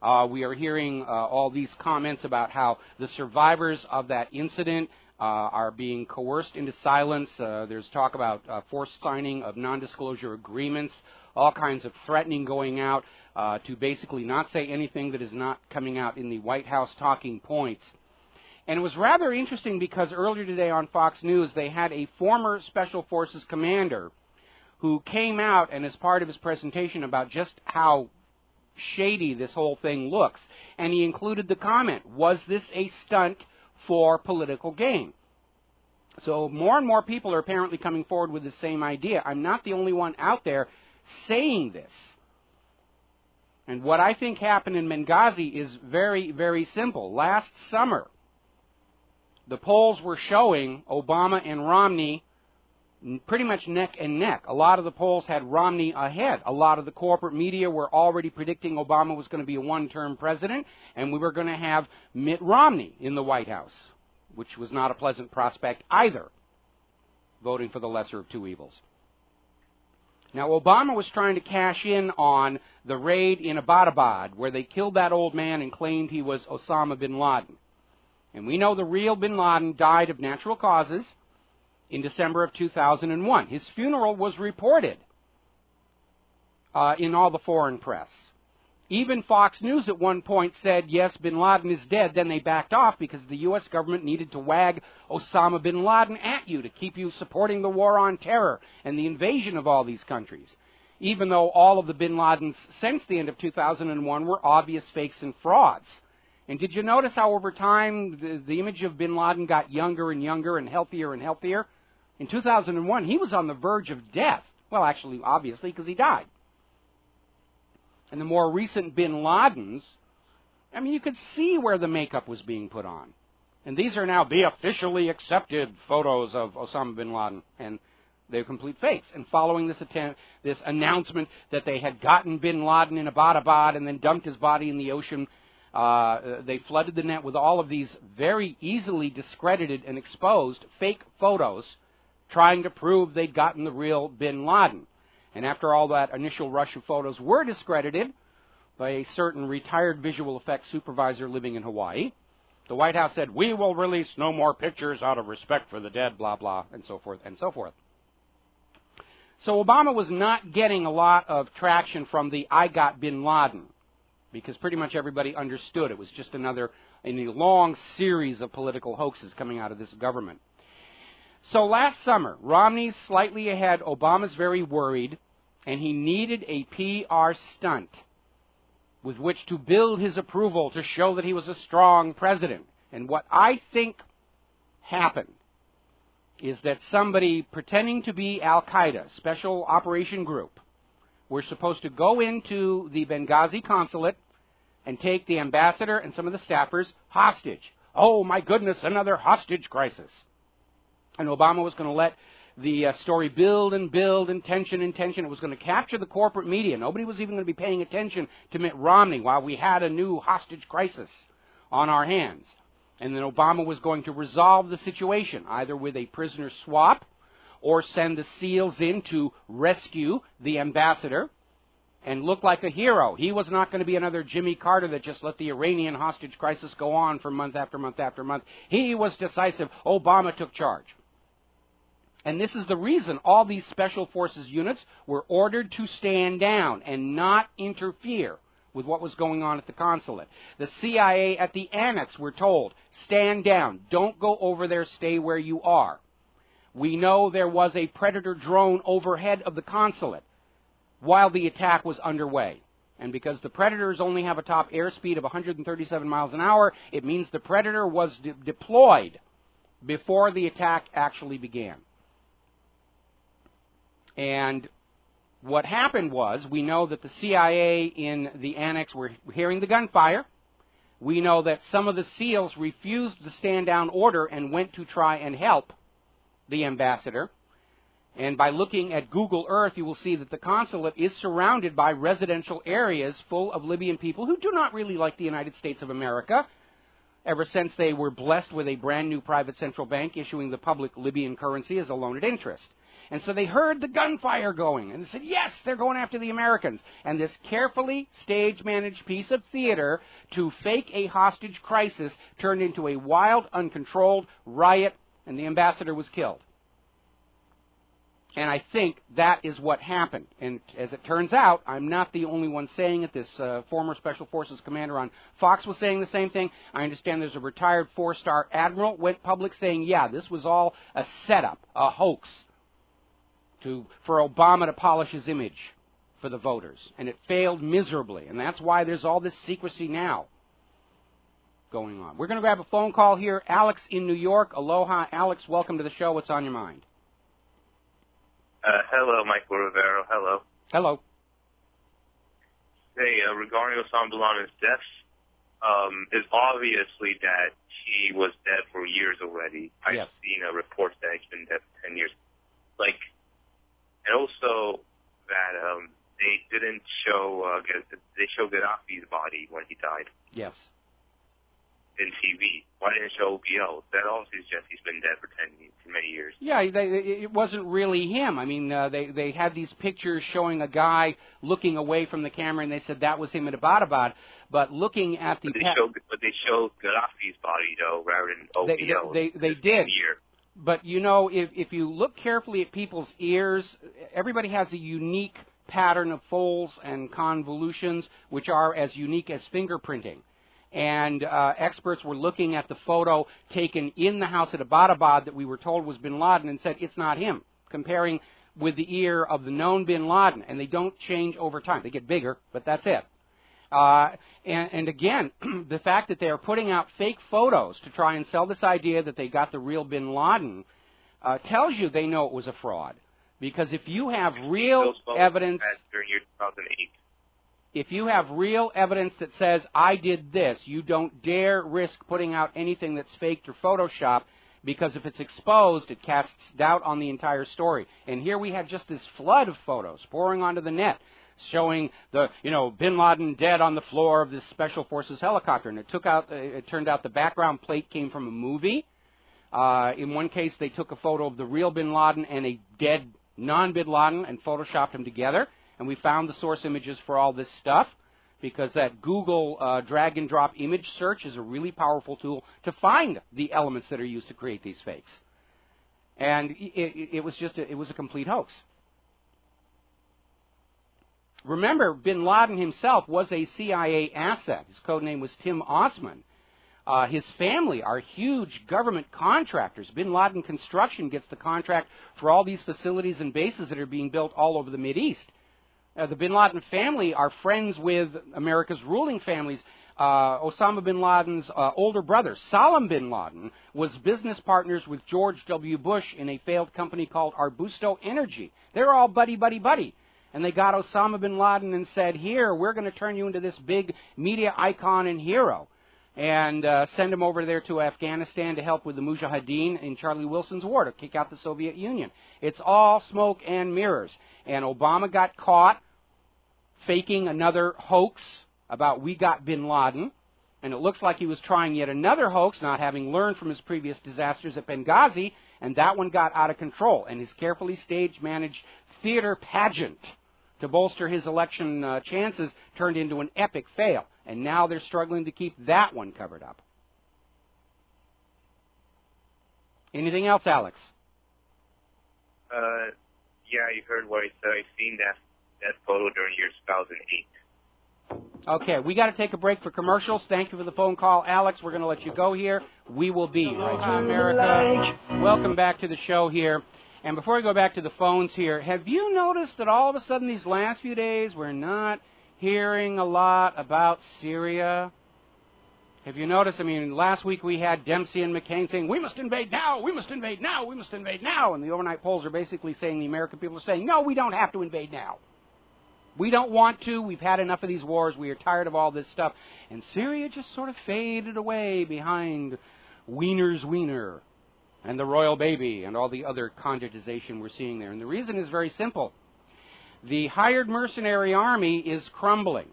We are hearing all these comments about how the survivors of that incident are being coerced into silence. There's talk about forced signing of non-disclosure agreements, all kinds of threatening going out to basically not say anything that is not coming out in the White House talking points. And it was rather interesting because earlier today on Fox News, they had a former Special Forces commander who came out and as part of his presentation about just how shady this whole thing looks. And he included the comment, was this a stunt for political gain? So more and more people are apparently coming forward with the same idea. I'm not the only one out there saying this. And what I think happened in Benghazi is very, very simple. Last summer, the polls were showing Obama and Romney pretty much neck and neck. A lot of the polls had Romney ahead. A lot of the corporate media were already predicting Obama was going to be a one-term president, and we were going to have Mitt Romney in the White House, which was not a pleasant prospect either, voting for the lesser of two evils. Now, Obama was trying to cash in on the raid in Abbottabad, where they killed that old man and claimed he was Osama bin Laden. And we know the real bin Laden died of natural causes in December of 2001. His funeral was reported in all the foreign press. Even Fox News at one point said, yes, bin Laden is dead. Then they backed off because the U.S. government needed to wag Osama bin Laden at you to keep you supporting the war on terror and the invasion of all these countries, even though all of the bin Ladens since the end of 2001 were obvious fakes and frauds. And did you notice how over time the image of bin Laden got younger and younger and healthier and healthier? In 2001, he was on the verge of death. Well, actually, obviously, because he died. And the more recent bin Ladens, I mean, you could see where the makeup was being put on. And these are now the officially accepted photos of Osama bin Laden, and they're complete fakes. And following this announcement that they had gotten bin Laden in Abbottabad and then dumped his body in the ocean, they flooded the net with all of these very easily discredited and exposed fake photos trying to prove they'd gotten the real bin Laden. And after all that initial rush of photos were discredited by a certain retired visual effects supervisor living in Hawaii, the White House said, we will release no more pictures out of respect for the dead, blah, blah, and so forth, and so forth. So Obama was not getting a lot of traction from the I got bin Laden, because pretty much everybody understood it was just another in a long series of political hoaxes coming out of this government. So last summer, Romney's slightly ahead, Obama's very worried, and he needed a PR stunt with which to build his approval to show that he was a strong president. And what I think happened is that somebody pretending to be Al-Qaeda, Special Operation Group, were supposed to go into the Benghazi consulate and take the ambassador and some of the staffers hostage. Oh, my goodness, another hostage crisis. And Obama was going to let the story build and build and tension and tension. It was going to capture the corporate media. Nobody was even going to be paying attention to Mitt Romney while we had a new hostage crisis on our hands. And then Obama was going to resolve the situation, either with a prisoner swap or send the SEALs in to rescue the ambassador and look like a hero. He was not going to be another Jimmy Carter that just let the Iranian hostage crisis go on for month after month after month. He was decisive. Obama took charge. And this is the reason all these special forces units were ordered to stand down and not interfere with what was going on at the consulate. The CIA at the annex were told, stand down, don't go over there, stay where you are. We know there was a Predator drone overhead of the consulate while the attack was underway. And because the Predators only have a top airspeed of 137 miles an hour, it means the Predator was deployed before the attack actually began. And what happened was, we know that the CIA in the annex were hearing the gunfire. We know that some of the SEALs refused the stand-down order and went to try and help the ambassador. And by looking at Google Earth, you will see that the consulate is surrounded by residential areas full of Libyan people who do not really like the United States of America, ever since they were blessed with a brand new private central bank issuing the public Libyan currency as a loan at interest. And so they heard the gunfire going, and they said, yes, they're going after the Americans. And this carefully stage-managed piece of theater to fake a hostage crisis turned into a wild, uncontrolled riot, and the ambassador was killed. And I think that is what happened. And as it turns out, I'm not the only one saying it. This former Special Forces commander on Fox was saying the same thing. I understand there's a retired four-star admiral went public saying, yeah, this was all a setup, a hoax, for Obama to polish his image for the voters. And it failed miserably. And that's why there's all this secrecy now going on. We're going to grab a phone call here. Alex in New York. Aloha. Alex, welcome to the show. What's on your mind? Hello, Michael Rivero. Hello. Hello. Hey, regarding Osama bin Laden's death, it's obviously that he was dead for years already. Yes. I've seen reports that he's been dead for 10 years. And also that they didn't show, they showed Gaddafi's body when he died. Yes. In TV. Why didn't it show OBL? That also suggests he's been dead for many years. Yeah, it wasn't really him. I mean, they had these pictures showing a guy looking away from the camera, and they said that was him at Abbottabad. But looking at the... But they showed Gaddafi's body, though, rather than OBL. They did. But, you know, if you look carefully at people's ears, everybody has a unique pattern of folds and convolutions which are as unique as fingerprinting. And experts were looking at the photo taken in the house at Abbottabad that we were told was bin Laden and said, it's not him, comparing with the ear of the known bin Laden. And they don't change over time. They get bigger, but that's it. And again, the fact that they are putting out fake photos to try and sell this idea that they got the real bin Laden tells you they know it was a fraud. Because if you have real evidence... During year 2008. If you have real evidence that says, I did this, you don't dare risk putting out anything that's faked or Photoshopped, because if it's exposed, it casts doubt on the entire story. And here we have just this flood of photos pouring onto the net, showing the, bin Laden dead on the floor of this Special Forces helicopter. And it turned out the background plate came from a movie. In one case, they took a photo of the real bin Laden and a dead non-bin Laden and Photoshopped them together. And we found the source images for all this stuff because that Google drag and drop image search is a really powerful tool to find the elements that are used to create these fakes. And it was a complete hoax. Remember, bin Laden himself was a CIA asset. His code name was Tim Osman. His family are huge government contractors. Bin Laden Construction gets the contract for all these facilities and bases that are being built all over the Mideast. The bin Laden family are friends with America's ruling families. Osama bin Laden's older brother, Salam bin Laden, was business partners with George W. Bush in a failed company called Arbusto Energy. They're all buddy. And they got Osama bin Laden and said, here, we're going to turn you into this big media icon and hero. And send him over there to Afghanistan to help with the Mujahideen in Charlie Wilson's war to kick out the Soviet Union. It's all smoke and mirrors. And Obama got caught faking another hoax about we got bin Laden. And it looks like he was trying yet another hoax, not having learned from his previous disasters at Benghazi. And that one got out of control. And his carefully staged, managed theater pageant to bolster his election chances turned into an epic fail. And now they're struggling to keep that one covered up. Anything else, Alex? Yeah, you heard what I said. I've seen that photo during year 2008. Okay, we got to take a break for commercials. Thank you for the phone call, Alex. We're going to let you go here. We will be right here, America. Welcome back to the show here. And before we go back to the phones here, have you noticed that all of a sudden these last few days we're not hearing a lot about Syria? Have you noticed? I mean, last week we had Dempsey and McCain saying, we must invade now, we must invade now, we must invade now. And the overnight polls are basically saying, the American people are saying, no, we don't have to invade now. We don't want to. We've had enough of these wars. We are tired of all this stuff. And Syria just sort of faded away behind Wiener's Wiener and the royal baby and all the other conjugization we're seeing there. And the reason is very simple. The hired mercenary army is crumbling.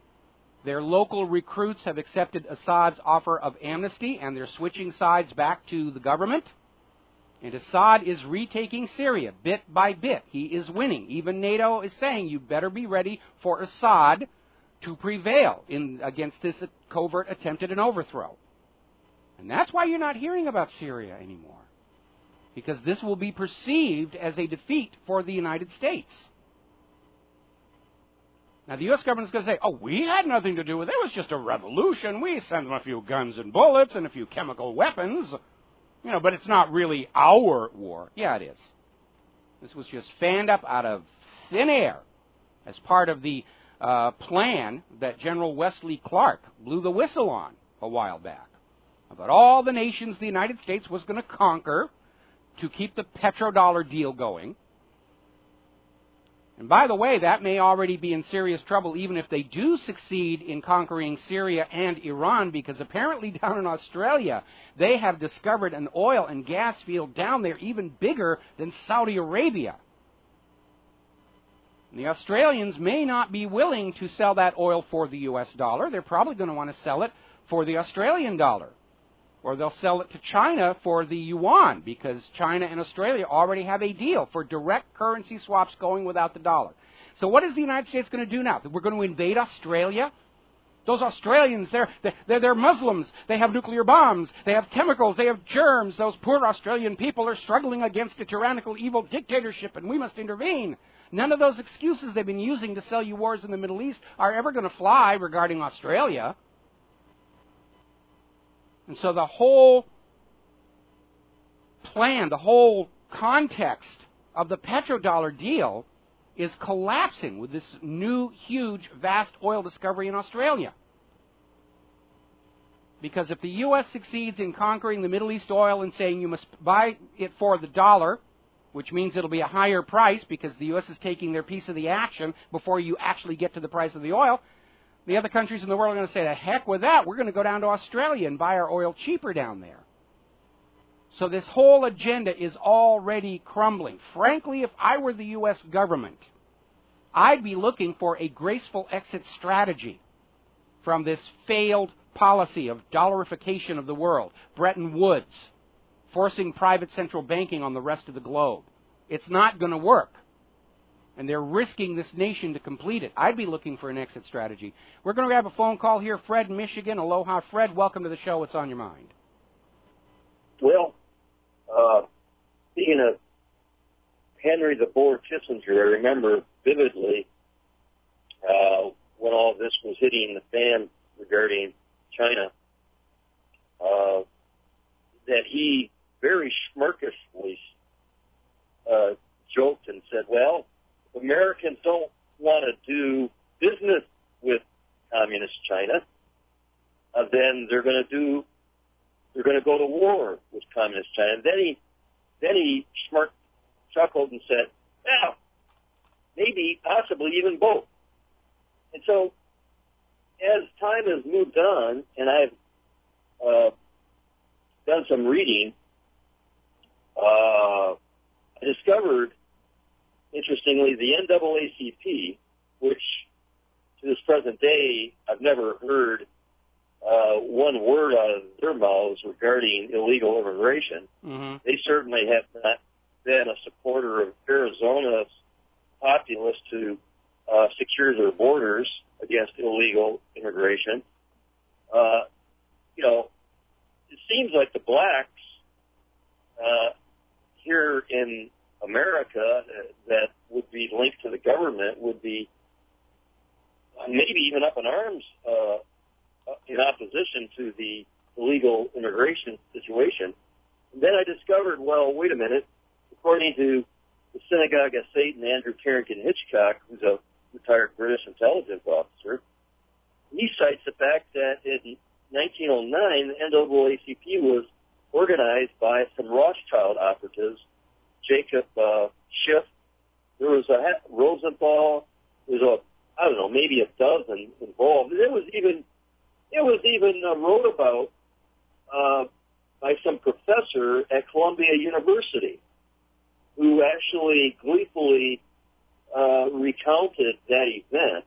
Their local recruits have accepted Assad's offer of amnesty, and they're switching sides back to the government. And Assad is retaking Syria bit by bit. He is winning. Even NATO is saying you better be ready for Assad to prevail against this covert attempt at an overthrow. And that's why you're not hearing about Syria anymore. Because this will be perceived as a defeat for the United States. Now, the U.S. government is going to say, oh, we had nothing to do with it. It was just a revolution. We sent them a few guns and bullets and a few chemical weapons. But it's not really our war. Yeah, it is. This was just fanned up out of thin air as part of the plan that General Wesley Clark blew the whistle on a while back about all the nations the United States was going to conquer to keep the petrodollar deal going. And by the way, that may already be in serious trouble even if they do succeed in conquering Syria and Iran, because apparently down in Australia they have discovered an oil and gas field down there even bigger than Saudi Arabia. And the Australians may not be willing to sell that oil for the US dollar. They're probably going to want to sell it for the Australian dollar. Or they'll sell it to China for the yuan, because China and Australia already have a deal for direct currency swaps going without the dollar. So what is the United States going to do now? We're going to invade Australia Those Australians, they're Muslims. They have nuclear bombs. They have chemicals. They have germs. Those poor Australian people are struggling against a tyrannical, evil dictatorship, and we must intervene. None of those excuses they've been using to sell you wars in the Middle East are ever going to fly regarding Australia. And so the whole plan, the whole context of the petrodollar deal is collapsing with this new, huge, vast oil discovery in Australia. Because if the U.S. succeeds in conquering the Middle East oil and saying you must buy it for the dollar, which means it'll be a higher price because the U.S. is taking their piece of the action before you actually get to the price of the oil, the other countries in the world are going to say, the heck with that, we're going to go down to Australia and buy our oil cheaper down there. So this whole agenda is already crumbling. Frankly, if I were the U.S. government, I'd be looking for a graceful exit strategy from this failed policy of dollarification of the world, Bretton Woods, forcing private central banking on the rest of the globe. It's not going to work. And they're risking this nation to complete it. I'd be looking for an exit strategy. We're going to have a phone call here. Fred in Michigan. Aloha, Fred. Welcome to the show. What's on your mind? Well, speaking of Henry the Boer Kissinger, I remember vividly when all this was hitting the fan regarding China, that he very smirkishly joked and said, well, if Americans don't want to do business with communist China, then they're going to go to war with communist China. And then he smirked, chuckled, and said, well, maybe, possibly even both. And so, as time has moved on, and I've done some reading, I discovered, interestingly, the NAACP, which to this present day I've never heard one word out of their mouths regarding illegal immigration. Mm-hmm. They certainly have not been a supporter of Arizona's populace to secure their borders against illegal immigration. It seems like the blacks here in America that would be linked to the government would be maybe even up in arms in opposition to the illegal immigration situation. And then I discovered, well, wait a minute, according to the Synagogue of Satan, Andrew Carrington Hitchcock, who's a retired British intelligence officer, he cites the fact that in 1909, the NAACP was organized by some Rothschild operatives, Jacob Schiff, there was a Rosenthal, there was maybe a dozen involved. And it was even wrote about by some professor at Columbia University, who actually gleefully recounted that event,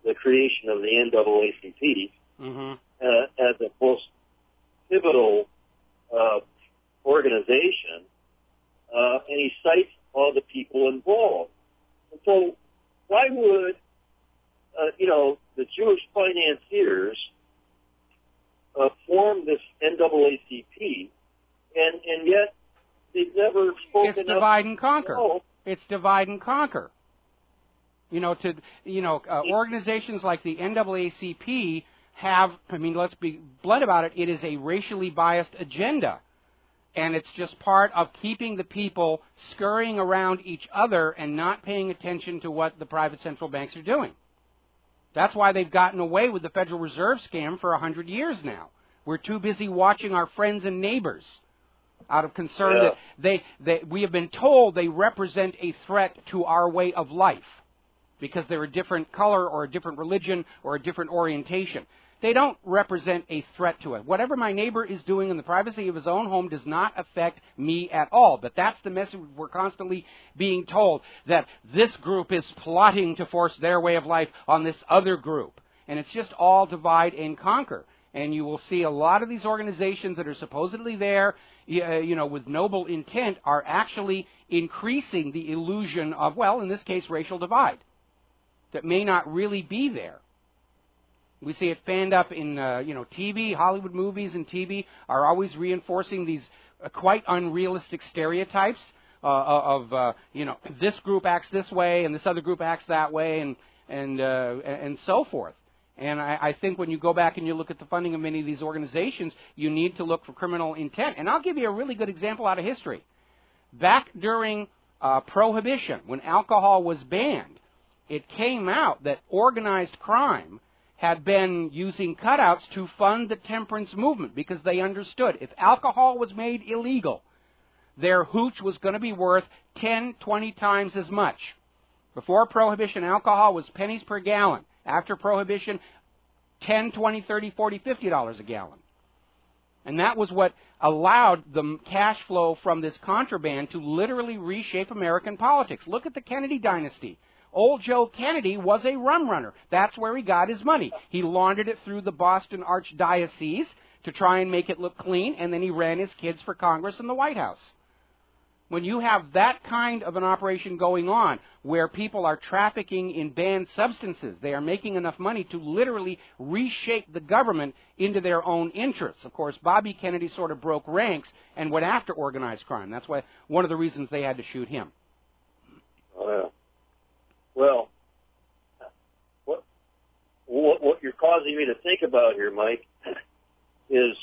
the creation of the NAACP, mm-hmm. As the most pivotal organization, and he cites all the people involved. And so why would, the Jewish financiers form this NAACP, and yet they've never spoken. It's divide and conquer. It's divide and conquer. Organizations like the NAACP have, let's be blunt about it, it is a racially biased agenda. And it's just part of keeping the people scurrying around each other and not paying attention to what the private central banks are doing. That's why they've gotten away with the Federal Reserve scam for 100 years now. We're too busy watching our friends and neighbors out of concern that we have been told they represent a threat to our way of life because they're a different color or a different religion or a different orientation. They don't represent a threat to it. Whatever my neighbor is doing in the privacy of his own home does not affect me at all. But that's the message we're constantly being told, that this group is plotting to force their way of life on this other group. And it's just all divide and conquer. And you will see a lot of these organizations that are supposedly there, with noble intent, are actually increasing the illusion of, well, in this case, racial divide that may not really be there. We see it fanned up in, TV. Hollywood movies and TV are always reinforcing these quite unrealistic stereotypes of this group acts this way and this other group acts that way and so forth. And I think when you go back and you look at the funding of many of these organizations, you need to look for criminal intent. And I'll give you a really good example out of history. Back during Prohibition, when alcohol was banned, it came out that organized crime had been using cutouts to fund the temperance movement because they understood if alcohol was made illegal, their hooch was going to be worth 10, 20 times as much. Before Prohibition, alcohol was pennies per gallon. After Prohibition, $10, $20, $30, $40, $50 a gallon. And that was what allowed the cash flow from this contraband to literally reshape American politics. Look at the Kennedy dynasty. Old Joe Kennedy was a rum runner. That's where he got his money. He laundered it through the Boston Archdiocese to try and make it look clean, and then he ran his kids for Congress and the White House. When you have that kind of an operation going on, where people are trafficking in banned substances, they are making enough money to literally reshape the government into their own interests. Of course, Bobby Kennedy sort of broke ranks and went after organized crime. That's why one of the reasons they had to shoot him. Well, what you're causing me to think about here, Mike, is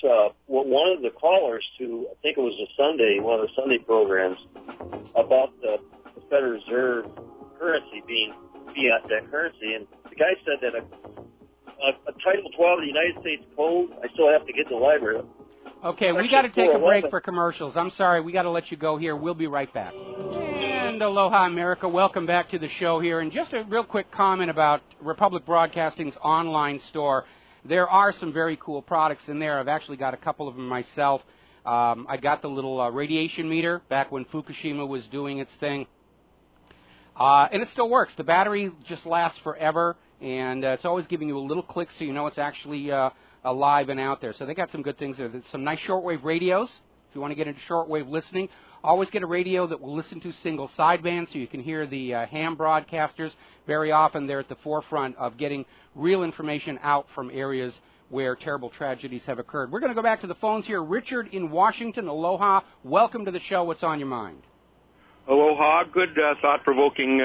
what one of the callers to, I think it was one of the Sunday programs, about the Federal Reserve currency being fiat currency, and the guy said that a Title 12 of the United States Code, I still have to get to the library. Okay, we got to take a break for commercials. I'm sorry, we got to let you go here. We'll be right back. And aloha, America. Welcome back to the show here. And just a real quick comment about Republic Broadcasting's online store. There are some very cool products in there. I've actually got a couple of them myself. I got the little radiation meter back when Fukushima was doing its thing. And it still works. The battery just lasts forever, and it's always giving you a little click so you know it's actually alive and out there. So they got some good things there. There's some nice shortwave radios if you want to get into shortwave listening. Always get a radio that will listen to single sideband so you can hear the ham broadcasters. Very often they're at the forefront of getting real information out from areas where terrible tragedies have occurred. We're going to go back to the phones here. Richard in Washington, aloha. Welcome to the show. What's on your mind? Aloha. Good thought-provoking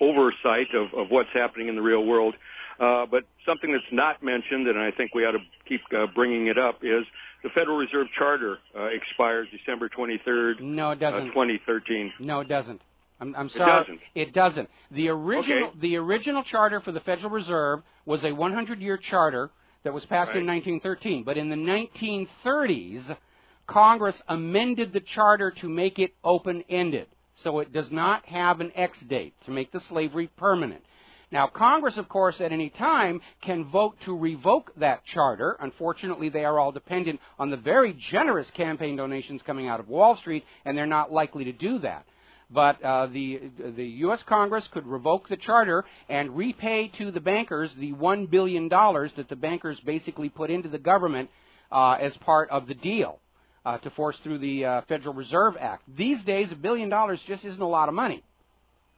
oversight of what's happening in the real world. But something that's not mentioned, and I think we ought to keep bringing it up, is the Federal Reserve Charter expires December 23rd, no, it doesn't. 2013. No, it doesn't. I'm sorry. It doesn't. The original charter for the Federal Reserve was a 100-year charter that was passed in 1913. But in the 1930s, Congress amended the charter to make it open-ended. So it does not have an X date to make the slavery permanent. Now, Congress, of course, at any time can vote to revoke that charter. Unfortunately, they are all dependent on the very generous campaign donations coming out of Wall Street, and they're not likely to do that. But the U.S. Congress could revoke the charter and repay to the bankers the $1 billion that the bankers basically put into the government as part of the deal to force through the Federal Reserve Act. These days, $1 billion just isn't a lot of money.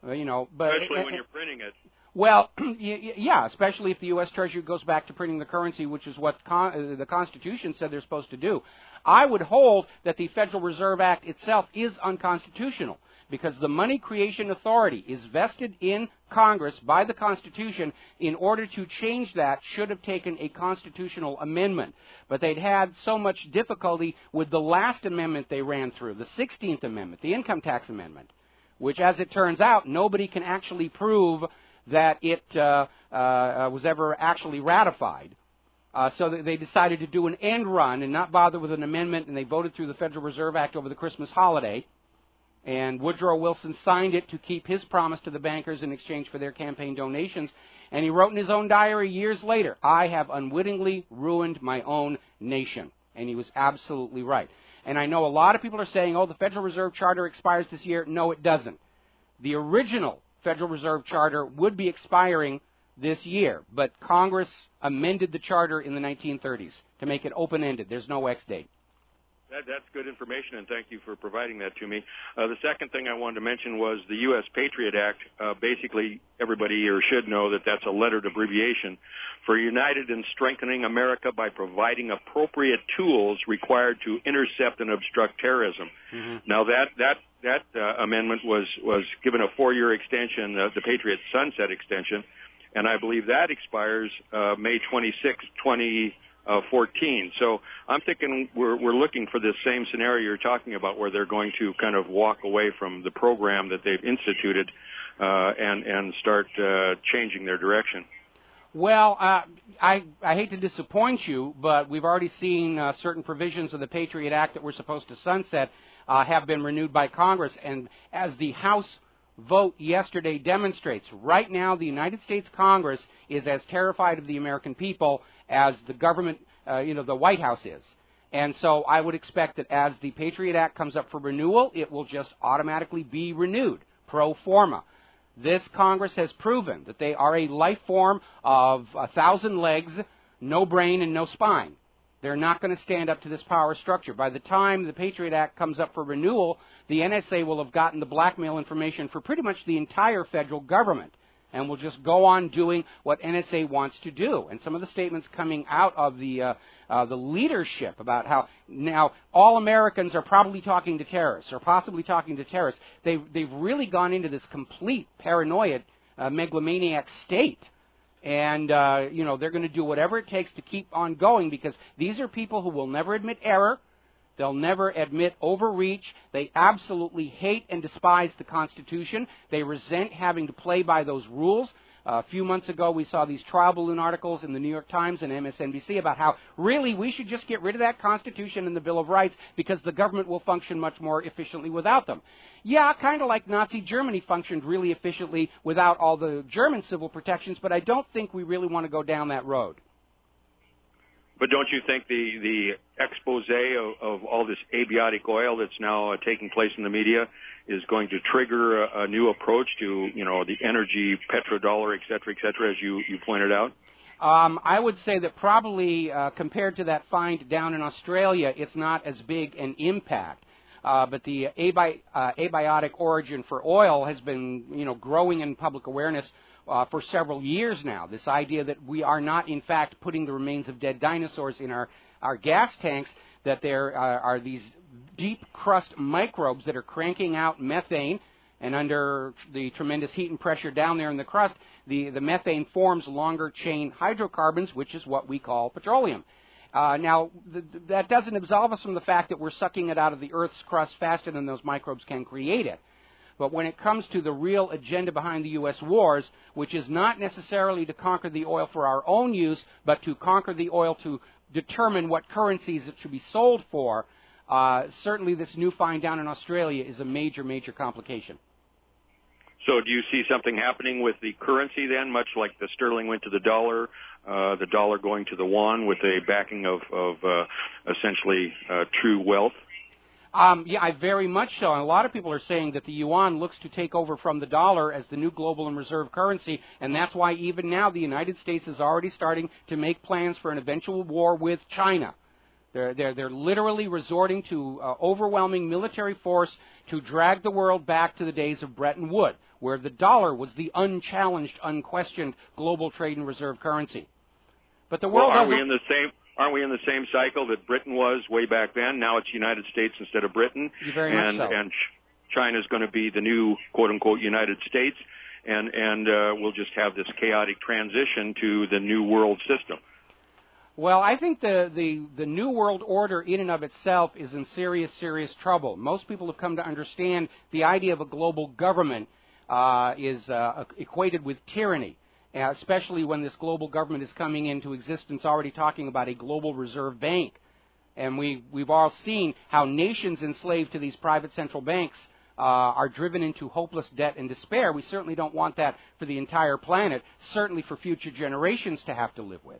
But especially when you're printing it. Well, yeah, especially if the U.S. Treasury goes back to printing the currency, which is what the Constitution said they're supposed to do. I would hold that the Federal Reserve Act itself is unconstitutional because the money creation authority is vested in Congress by the Constitution. In order to change that, should have taken a constitutional amendment. But they'd had so much difficulty with the last amendment they ran through, the 16th Amendment, the Income Tax Amendment, which, as it turns out, nobody can actually prove that it was ever actually ratified. So they decided to do an end run and not bother with an amendment, and they voted through the Federal Reserve Act over the Christmas holiday. And Woodrow Wilson signed it to keep his promise to the bankers in exchange for their campaign donations. And he wrote in his own diary years later, "I have unwittingly ruined my own nation." And he was absolutely right. And I know a lot of people are saying, oh, the Federal Reserve Charter expires this year. No, it doesn't. The original Federal Reserve Charter would be expiring this year, but Congress amended the charter in the 1930s to make it open-ended. There's no X date. That's good information, and thank you for providing that to me. The second thing I wanted to mention was the U.S. Patriot Act. Basically, everybody here should know that that's a lettered abbreviation for United in Strengthening America by Providing Appropriate Tools Required to Intercept and Obstruct Terrorism. Mm-hmm. Now, that amendment was given a 4-year extension, the Patriot Sunset extension, and I believe that expires May 26, 2014. So I'm thinking we're looking for this same scenario you're talking about, where they're going to kind of walk away from the program that they've instituted and start changing their direction. Well, I hate to disappoint you, but we've already seen certain provisions of the Patriot Act that were supposed to sunset have been renewed by Congress, and as the House vote yesterday demonstrates, right now the United States Congress is as terrified of the American people as the government, the White House is. And so I would expect that as the Patriot Act comes up for renewal, it will just automatically be renewed, pro forma. This Congress has proven that they are a life form of 1,000 legs, no brain, and no spine. They're not going to stand up to this power structure. By the time the Patriot Act comes up for renewal, the NSA will have gotten the blackmail information for pretty much the entire federal government, and will just go on doing what NSA wants to do. And some of the statements coming out of the leadership about how now all Americans are probably talking to terrorists or possibly talking to terrorists, they've really gone into this complete paranoid megalomaniac state. And, they're going to do whatever it takes to keep on going, because these are people who will never admit error. They'll never admit overreach. They absolutely hate and despise the Constitution. They resent having to play by those rules. A few months ago, we saw these trial balloon articles in the New York Times and MSNBC about how, really, we should just get rid of that Constitution and the Bill of Rights because the government will function much more efficiently without them. Yeah, kind of like Nazi Germany functioned really efficiently without all the German civil protections, but I don't think we really want to go down that road. But don't you think the expose of all this abiotic oil that's now taking place in the media is going to trigger a new approach to, the energy, petrodollar, et cetera, as you pointed out? I would say that probably compared to that find down in Australia, it's not as big an impact. But the abiotic origin for oil has been, growing in public awareness for several years now. This idea that we are not, in fact, putting the remains of dead dinosaurs in our gas tanks, that there are these deep crust microbes that are cranking out methane, and under the tremendous heat and pressure down there in the crust, the methane forms longer chain hydrocarbons, which is what we call petroleum. Now, that doesn't absolve us from the fact that we're sucking it out of the Earth's crust faster than those microbes can create it. But when it comes to the real agenda behind the U.S. wars, which is not necessarily to conquer the oil for our own use, but to conquer the oil to determine what currencies it should be sold for, certainly this new find down in Australia is a major, major complication. So do you see something happening with the currency then, much like the sterling went to the dollar going to the yuan with a backing of essentially true wealth? Yeah, I very much so. And a lot of people are saying that the yuan looks to take over from the dollar as the new global and reserve currency, and that's why even now the United States is already starting to make plans for an eventual war with China. They're literally resorting to overwhelming military force to drag the world back to the days of Bretton Woods, where the dollar was the unchallenged, unquestioned global trade and reserve currency. But the world aren't we in the same cycle that Britain was way back then? Now it's United States instead of Britain. Very much so. And China's going to be the new quote-unquote United States, and we'll just have this chaotic transition to the new world system. Well, I think the New World Order in and of itself is in serious, serious trouble. Most people have come to understand the idea of a global government is equated with tyranny, especially when this global government is coming into existence already talking about a global reserve bank. And we've all seen how nations enslaved to these private central banks are driven into hopeless debt and despair. We certainly don't want that for the entire planet, certainly for future generations to have to live with.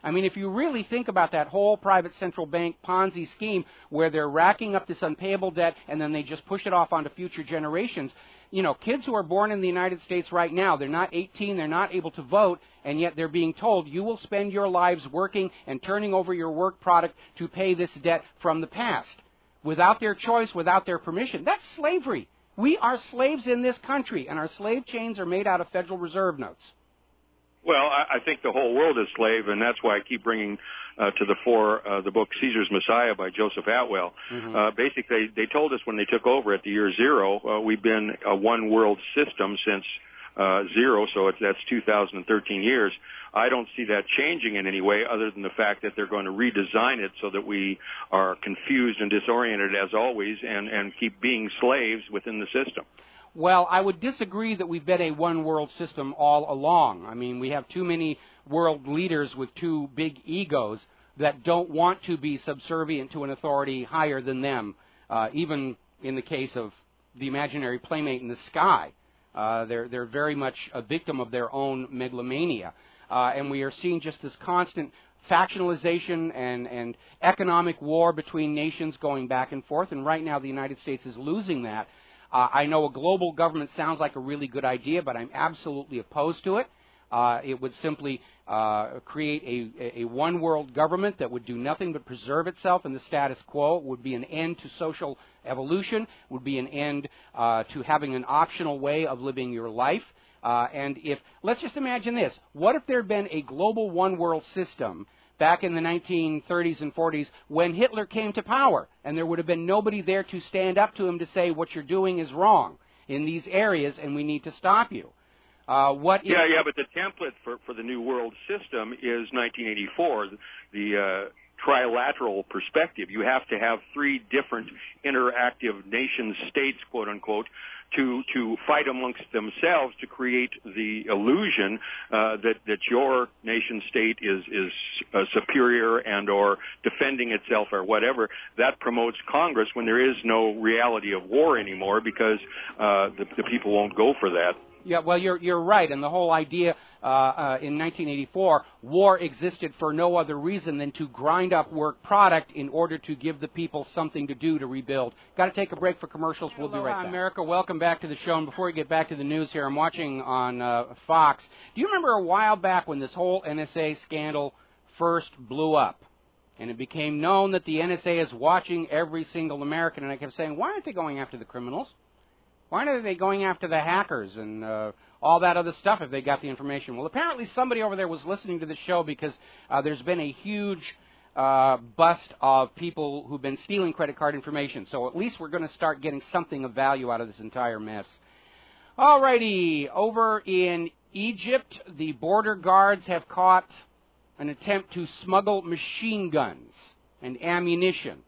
I mean, if you really think about that whole private central bank Ponzi scheme where they're racking up this unpayable debt and then they just push it off onto future generations, kids who are born in the United States right now, they're not 18, they're not able to vote, and yet they're being told you will spend your lives working and turning over your work product to pay this debt from the past. without their choice, without their permission. That's slavery. We are slaves in this country, and our slave chains are made out of Federal Reserve notes. Well, I think the whole world is slave, and that's why I keep bringing to the fore the book Caesar's Messiah by Joseph Atwell. Basically, they told us when they took over at the year zero, we've been a one-world system since zero, so that's 2013 years. I don't see that changing in any way other than the fact that they're going to redesign it so that we are confused and disoriented as always and keep being slaves within the system. Well, I would disagree that we've been a one-world system all along. I mean, we have too many world leaders with too big egos that don't want to be subservient to an authority higher than them, even in the case of the imaginary playmate in the sky. They're very much a victim of their own megalomania. And we are seeing just this constant factionalization and economic war between nations going back and forth, and right now the United States is losing that. I know a global government sounds like a really good idea, but I'm absolutely opposed to it. It would simply create a one-world government that would do nothing but preserve itself in the status quo. It would be an end to social evolution, would be an end to having an optional way of living your life. And let's just imagine this. What if there had been a global one-world system back in the 1930s and 40s when Hitler came to power, and there would have been nobody there to stand up to him to say what you're doing is wrong in these areas and we need to stop you? But the template for the New World System is 1984, the trilateral perspective. You have to have three different interactive nation states, quote unquote, to fight amongst themselves to create the illusion that your nation state is superior and or defending itself or whatever. That promotes Congress when there is no reality of war anymore because the people won't go for that. Yeah, well, you're right, and the whole idea in 1984, war existed for no other reason than to grind up work product in order to give the people something to do to rebuild. Got to take a break for commercials. We'll be right back. America, welcome back to the show. And before we get back to the news here, I'm watching on Fox. Do you remember a while back when this whole NSA scandal first blew up? And it became known that the NSA is watching every single American, and I kept saying, why aren't they going after the criminals? Why are they going after the hackers and all that other stuff if they got the information? Well, apparently somebody over there was listening to the show because there's been a huge bust of people who've been stealing credit card information. So at least we're going to start getting something of value out of this entire mess. All righty. Over in Egypt, the border guards have caught an attempt to smuggle machine guns and ammunition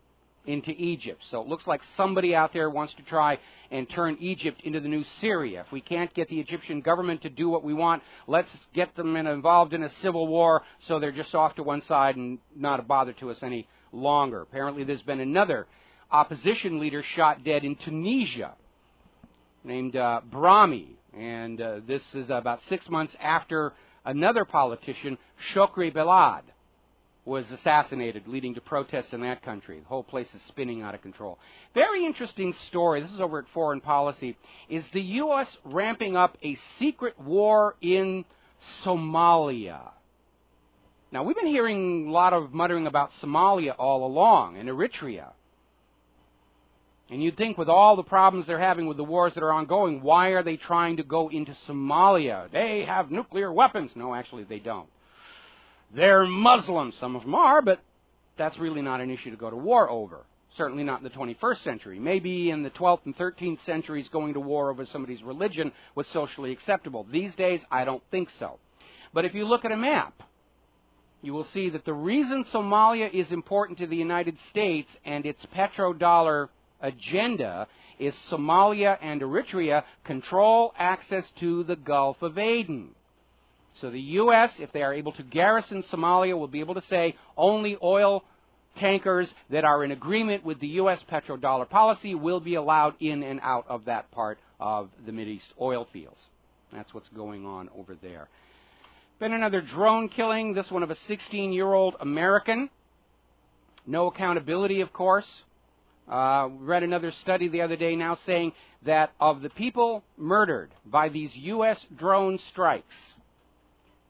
into Egypt. So it looks like somebody out there wants to try and turn Egypt into the new Syria. If we can't get the Egyptian government to do what we want, let's get them involved in a civil war so they're just off to one side and not a bother to us any longer. Apparently there's been another opposition leader shot dead in Tunisia named Brahmi, and this is about 6 months after another politician, Shokri Belad, was assassinated, leading to protests in that country. The whole place is spinning out of control. Very interesting story, this is over at Foreign Policy, is the U.S. ramping up a secret war in Somalia. Now, we've been hearing a lot of muttering about Somalia all along, and Eritrea. And you'd think with all the problems they're having with the wars that are ongoing, why are they trying to go into Somalia? They have nuclear weapons. No, actually, they don't. They're Muslims. Some of them are, but that's really not an issue to go to war over. Certainly not in the 21st century. Maybe in the 12th and 13th centuries, going to war over somebody's religion was socially acceptable. These days, I don't think so. But if you look at a map, you will see that the reason Somalia is important to the United States and its petrodollar agenda is Somalia and Eritrea control access to the Gulf of Aden. So the U.S., if they are able to garrison Somalia, will be able to say only oil tankers that are in agreement with the U.S. petrodollar policy will be allowed in and out of that part of the Mideast oil fields. That's what's going on over there. Been another drone killing, this one of a 16-year-old American. No accountability, of course. Read another study the other day now saying that of the people murdered by these U.S. drone strikes,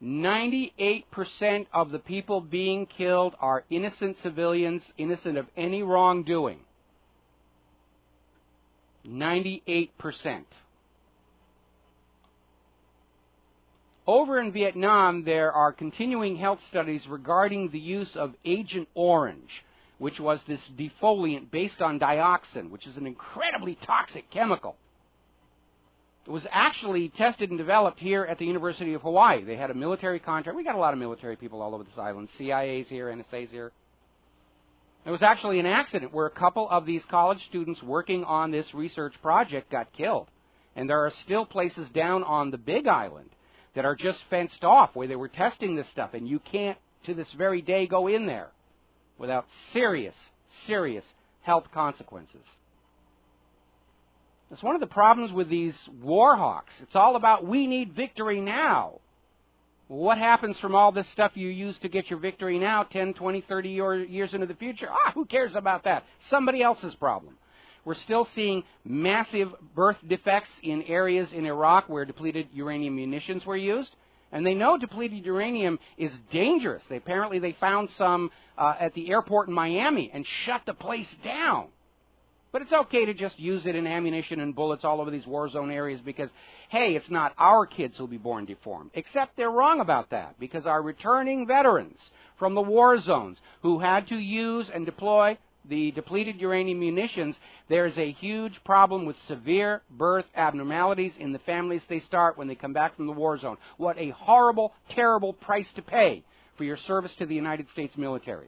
98% of the people being killed are innocent civilians, innocent of any wrongdoing. 98%. Over in Vietnam, there are continuing health studies regarding the use of Agent Orange, which was this defoliant based on dioxin, which is an incredibly toxic chemical. It was actually tested and developed here at the University of Hawaii. They had a military contract. We got a lot of military people all over this island. CIA's here, NSA's here. It was actually an accident where a couple of these college students working on this research project got killed. And there are still places down on the Big Island that are just fenced off where they were testing this stuff, and you can't, to this very day, go in there without serious, serious health consequences. That's one of the problems with these war hawks. It's all about, we need victory now. Well, what happens from all this stuff you use to get your victory now 10, 20, 30 years into the future? Who cares about that? Somebody else's problem. We're still seeing massive birth defects in areas in Iraq where depleted uranium munitions were used. And they know depleted uranium is dangerous. Apparently they found some at the airport in Miami and shut the place down. But it's okay to just use it in ammunition and bullets all over these war zone areas because, hey, it's not our kids who'll be born deformed. Except they're wrong about that, because our returning veterans from the war zones who had to use and deploy the depleted uranium munitions, there's a huge problem with severe birth abnormalities in the families they start when they come back from the war zone. What a horrible, terrible price to pay for your service to the United States military.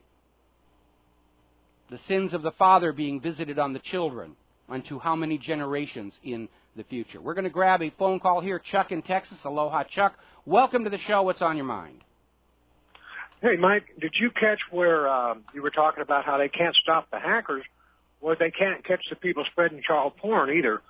The sins of the father being visited on the children unto how many generations in the future. We're going to grab a phone call here. Chuck in Texas. Aloha, Chuck. Welcome to the show. What's on your mind? Hey, Mike, did you catch where you were talking about how they can't stop the hackers? Well, they can't catch the people spreading child porn either.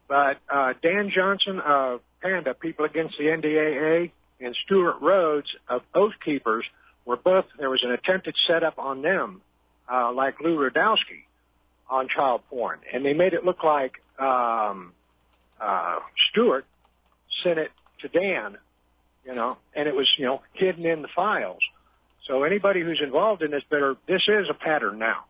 But Dan Johnson of Panda, People Against the NDAA, and Stuart Rhodes of Oath Keepers were both, there was an attempted setup on them, like Lou Rudowski, on child porn. And they made it look like Stuart sent it to Dan, and it was, hidden in the files. So anybody who's involved in this this is a pattern now.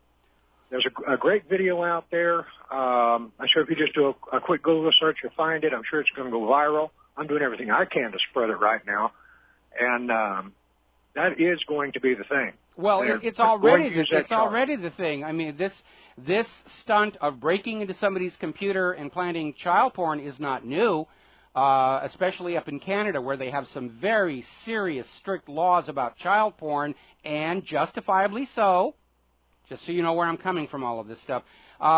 There's a great video out there. I'm sure if you just do a quick Google search, you'll find it. I'm sure it's going to go viral. I'm doing everything I can to spread it right now. And that is going to be the thing. Well, it's already the thing. I mean, this stunt of breaking into somebody's computer and planting child porn is not new. Especially up in Canada, where they have some very serious, strict laws about child porn, and justifiably so, just so you know where I'm coming from all of this stuff.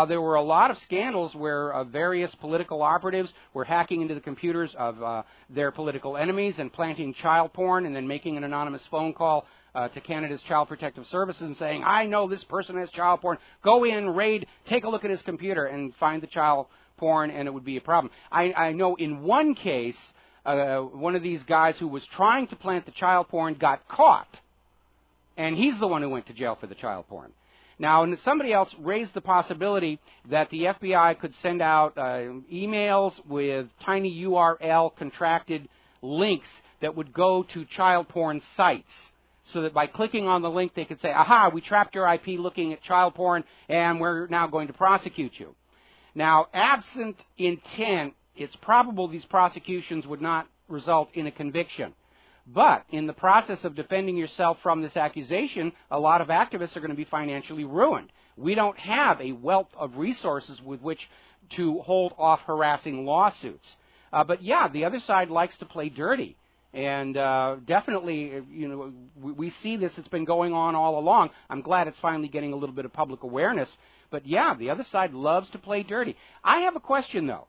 There were a lot of scandals where various political operatives were hacking into the computers of their political enemies and planting child porn and then making an anonymous phone call to Canada's Child Protective Services and saying, I know this person has child porn. Go in, raid, take a look at his computer, and find the child porn, and it would be a problem. I know in one case, one of these guys who was trying to plant the child porn got caught, and he's the one who went to jail for the child porn. Now, somebody else raised the possibility that the FBI could send out emails with tiny URL contracted links that would go to child porn sites, so that by clicking on the link they could say, aha, we trapped your IP looking at child porn, and we're now going to prosecute you. Now, absent intent, it's probable these prosecutions would not result in a conviction. But in the process of defending yourself from this accusation, a lot of activists are going to be financially ruined. We don't have a wealth of resources with which to hold off harassing lawsuits. But yeah, the other side likes to play dirty. And definitely, we see this. It's been going on all along. I'm glad it's finally getting a little bit of public awareness. But yeah, the other side loves to play dirty. I have a question, though.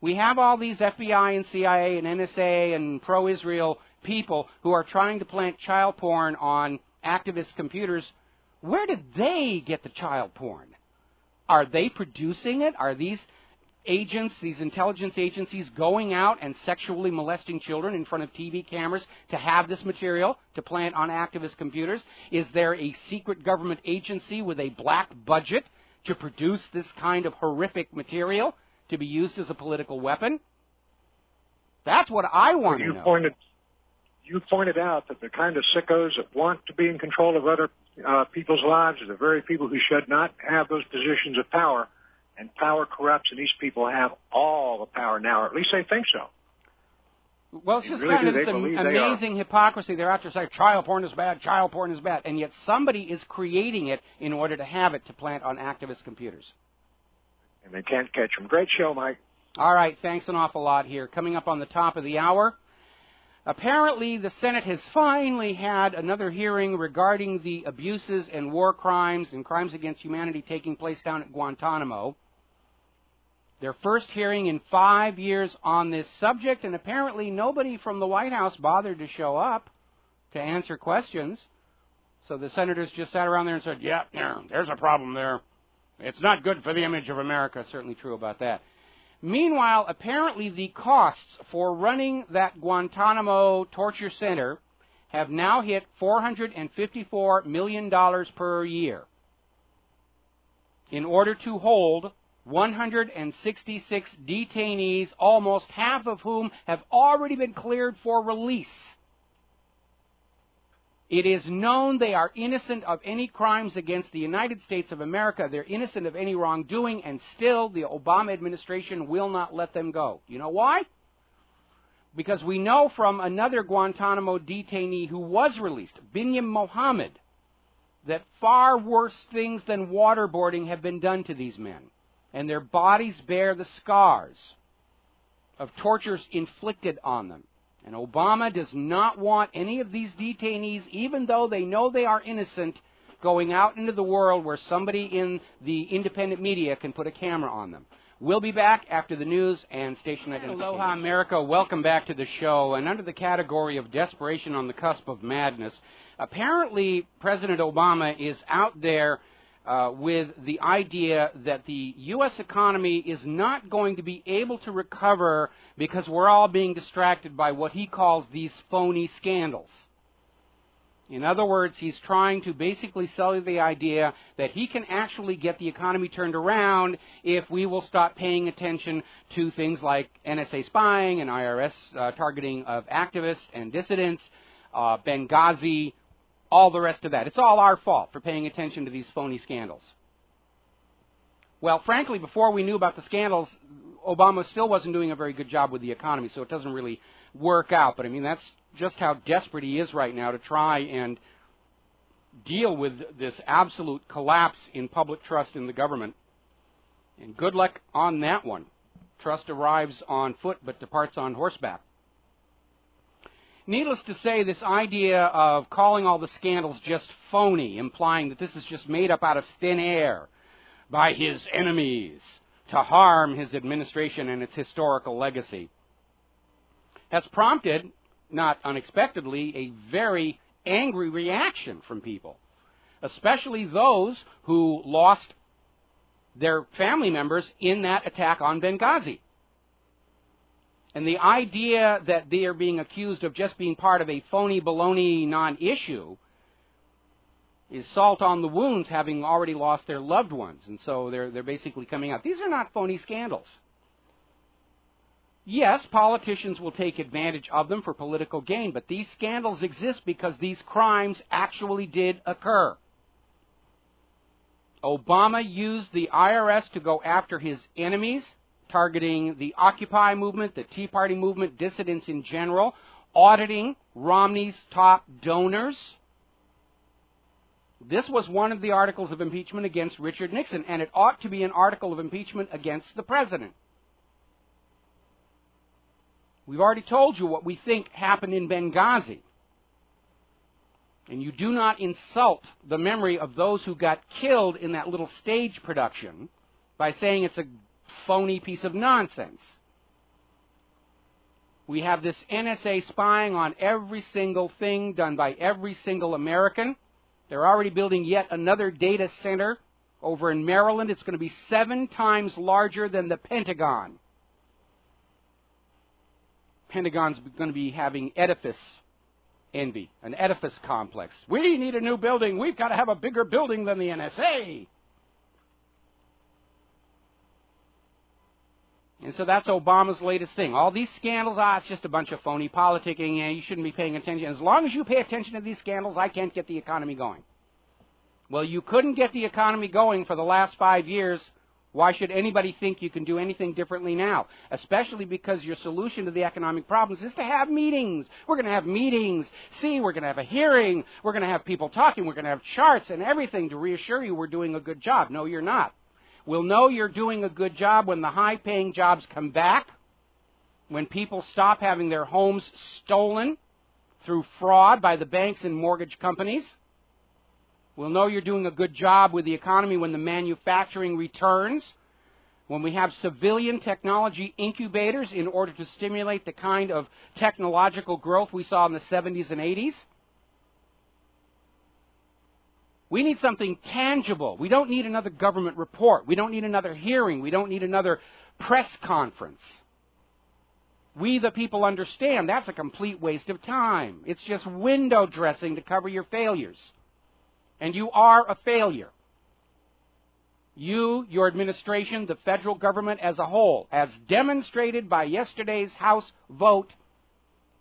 We have all these FBI and CIA and NSA and pro-Israel people who are trying to plant child porn on activist computers. Where did they get the child porn? Are they producing it? Are these agents, these intelligence agencies, going out and sexually molesting children in front of TV cameras to have this material to plant on activist computers? Is there a secret government agency with a black budget to produce this kind of horrific material to be used as a political weapon? That's what I want to know. You pointed out that the kind of sickos that want to be in control of other people's lives are the very people who should not have those positions of power. and power corrupts, and these people have all the power now, or at least they think so. Well, it's just really kind of they some believe amazing hypocrisy. They're out there saying child porn is bad, and yet somebody is creating it in order to have it to plant on activist computers. And they can't catch them. Great show, Mike. All right, thanks an awful lot here. Coming up on the top of the hour, apparently the Senate has finally had another hearing regarding the abuses and war crimes and crimes against humanity taking place down at Guantanamo. Their first hearing in 5 years on this subject, and apparently nobody from the White House bothered to show up to answer questions. So the senators just sat around there and said, yeah, there's a problem there. It's not good for the image of America. Certainly true about that. Meanwhile, apparently the costs for running that Guantanamo torture center have now hit $454 million per year in order to hold 166 detainees, almost half of whom have already been cleared for release. It is known they are innocent of any crimes against the United States of America. They're innocent of any wrongdoing, and still the Obama administration will not let them go. You know why? Because we know from another Guantanamo detainee who was released, Binyam Mohammed, that far worse things than waterboarding have been done to these men. And their bodies bear the scars of tortures inflicted on them. And Obama does not want any of these detainees, even though they know they are innocent, going out into the world where somebody in the independent media can put a camera on them. We'll be back after the news and station identification. Aloha, America. Welcome back to the show. And under the category of desperation on the cusp of madness, apparently President Obama is out there with the idea that the U.S. economy is not going to be able to recover because we're all being distracted by what he calls these phony scandals. In other words, he's trying to basically sell you the idea that he can actually get the economy turned around if we will stop paying attention to things like NSA spying and IRS targeting of activists and dissidents, Benghazi, all the rest of that. It's all our fault for paying attention to these phony scandals. Well, frankly, before we knew about the scandals, Obama still wasn't doing a very good job with the economy, so it doesn't really work out. But, I mean, that's just how desperate he is right now to try and deal with this absolute collapse in public trust in the government. And good luck on that one. Trust arrives on foot but departs on horseback. Needless to say, this idea of calling all the scandals just phony, implying that this is just made up out of thin air by his enemies to harm his administration and its historical legacy, has prompted, not unexpectedly, a very angry reaction from people, especially those who lost their family members in that attack on Benghazi. And the idea that they are being accused of just being part of a phony baloney non-issue is salt on the wounds, having already lost their loved ones. And so they're basically coming out. These are not phony scandals. Yes, politicians will take advantage of them for political gain, but these scandals exist because these crimes actually did occur. Obama used the IRS to go after his enemies, targeting the Occupy movement, the Tea Party movement, dissidents in general, auditing Romney's top donors. This was one of the articles of impeachment against Richard Nixon, and it ought to be an article of impeachment against the president. We've already told you what we think happened in Benghazi. And you do not insult the memory of those who got killed in that little stage production by saying it's a phony piece of nonsense. We have this NSA spying on every single thing done by every single American. They're already building yet another data center over in Maryland. It's going to be 7 times larger than the Pentagon. Pentagon's going to be having edifice envy, an edifice complex. We need a new building. We've got to have a bigger building than the NSA. And so that's Obama's latest thing. All these scandals, it's just a bunch of phony politicking, and you shouldn't be paying attention. As long as you pay attention to these scandals, I can't get the economy going. Well, you couldn't get the economy going for the last 5 years Why should anybody think you can do anything differently now? Especially because your solution to the economic problems is to have meetings. We're going to have meetings. See, we're going to have a hearing. We're going to have people talking. We're going to have charts and everything to reassure you we're doing a good job. No, you're not. We'll know you're doing a good job when the high-paying jobs come back, when people stop having their homes stolen through fraud by the banks and mortgage companies. We'll know you're doing a good job with the economy when the manufacturing returns, when we have civilian technology incubators in order to stimulate the kind of technological growth we saw in the 70s and 80s. We need something tangible. We don't need another government report. We don't need another hearing. We don't need another press conference. We, the people, understand that's a complete waste of time. It's just window dressing to cover your failures. And you are a failure. You, your administration, the federal government as a whole, as demonstrated by yesterday's House vote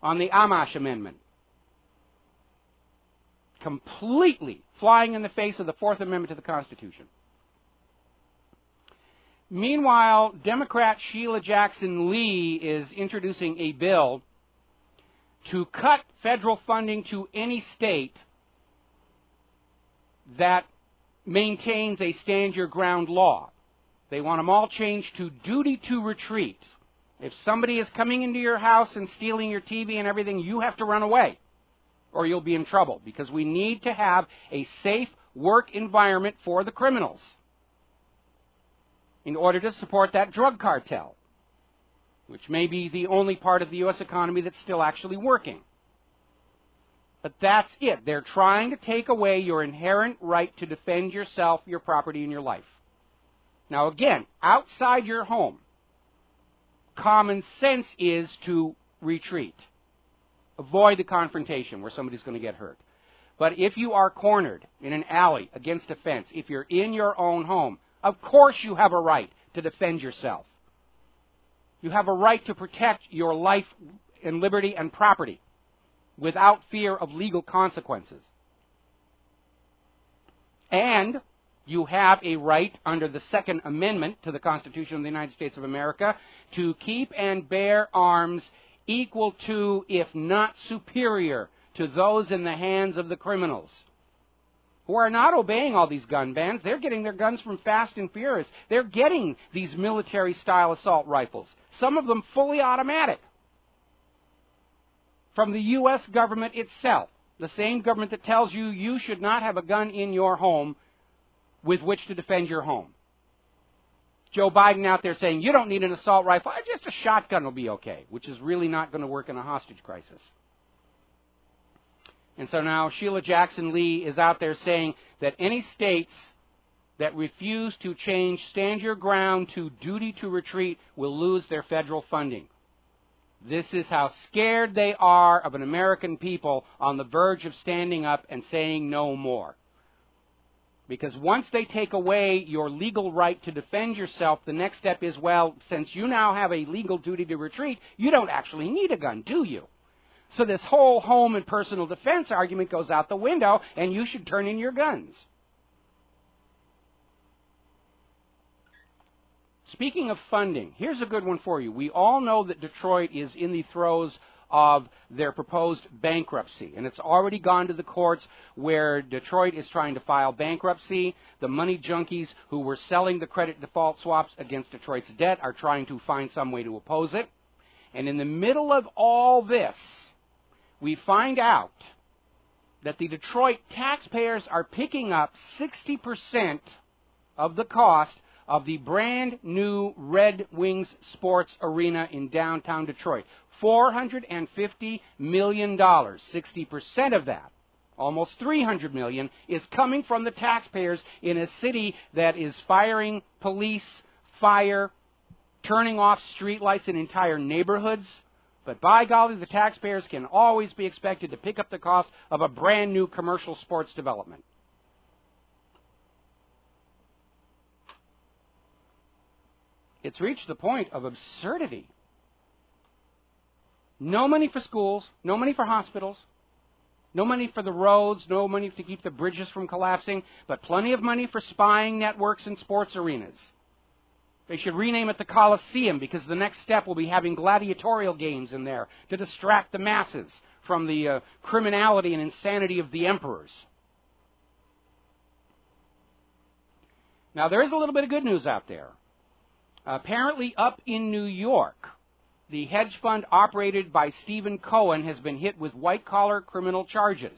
on the Amash Amendment, completely flying in the face of the Fourth Amendment to the Constitution. Meanwhile, Democrat Sheila Jackson Lee is introducing a bill to cut federal funding to any state that maintains a stand-your-ground law. They want them all changed to duty to retreat. If somebody is coming into your house and stealing your TV and everything, you have to run away, or you'll be in trouble, because we need to have a safe work environment for the criminals in order to support that drug cartel, which may be the only part of the U.S. economy that's still actually working. But that's it. They're trying to take away your inherent right to defend yourself, your property, and your life. Now, again, outside your home, common sense is to retreat. Avoid the confrontation where somebody's going to get hurt. But if you are cornered in an alley against a fence, if you're in your own home, of course you have a right to defend yourself. You have a right to protect your life and liberty and property without fear of legal consequences. And you have a right under the Second Amendment to the Constitution of the United States of America to keep and bear arms equal to, if not superior, to those in the hands of the criminals who are not obeying all these gun bans. They're getting their guns from Fast and Furious. They're getting these military-style assault rifles, some of them fully automatic, from the U.S. government itself, the same government that tells you you should not have a gun in your home with which to defend your home. Joe Biden out there saying, you don't need an assault rifle, just a shotgun will be okay, which is really not going to work in a hostage crisis. And so now Sheila Jackson Lee is out there saying that any states that refuse to change stand your ground to duty to retreat will lose their federal funding. This is how scared they are of an American people on the verge of standing up and saying no more. Because once they take away your legal right to defend yourself, the next step is, well, since you now have a legal duty to retreat, you don't actually need a gun, do you? So this whole home and personal defense argument goes out the window, and you should turn in your guns. Speaking of funding, here's a good one for you. We all know that Detroit is in the throes of their proposed bankruptcy, and it's already gone to the courts where Detroit is trying to file bankruptcy. The money junkies who were selling the credit default swaps against Detroit's debt are trying to find some way to oppose it. And in the middle of all this, we find out that the Detroit taxpayers are picking up 60% of the cost of the brand new Red Wings Sports Arena in downtown Detroit. $450 million. 60% of that, almost $300 million, is coming from the taxpayers in a city that is firing police, fire, turning off streetlights in entire neighborhoods. But by golly, the taxpayers can always be expected to pick up the cost of a brand new commercial sports development. It's reached the point of absurdity. No money for schools, no money for hospitals, no money for the roads, no money to keep the bridges from collapsing, but plenty of money for spying networks and sports arenas. They should rename it the Coliseum, because the next step will be having gladiatorial games in there to distract the masses from the criminality and insanity of the emperors. Now, there is a little bit of good news out there. Apparently, up in New York, the hedge fund operated by Stephen Cohen has been hit with white-collar criminal charges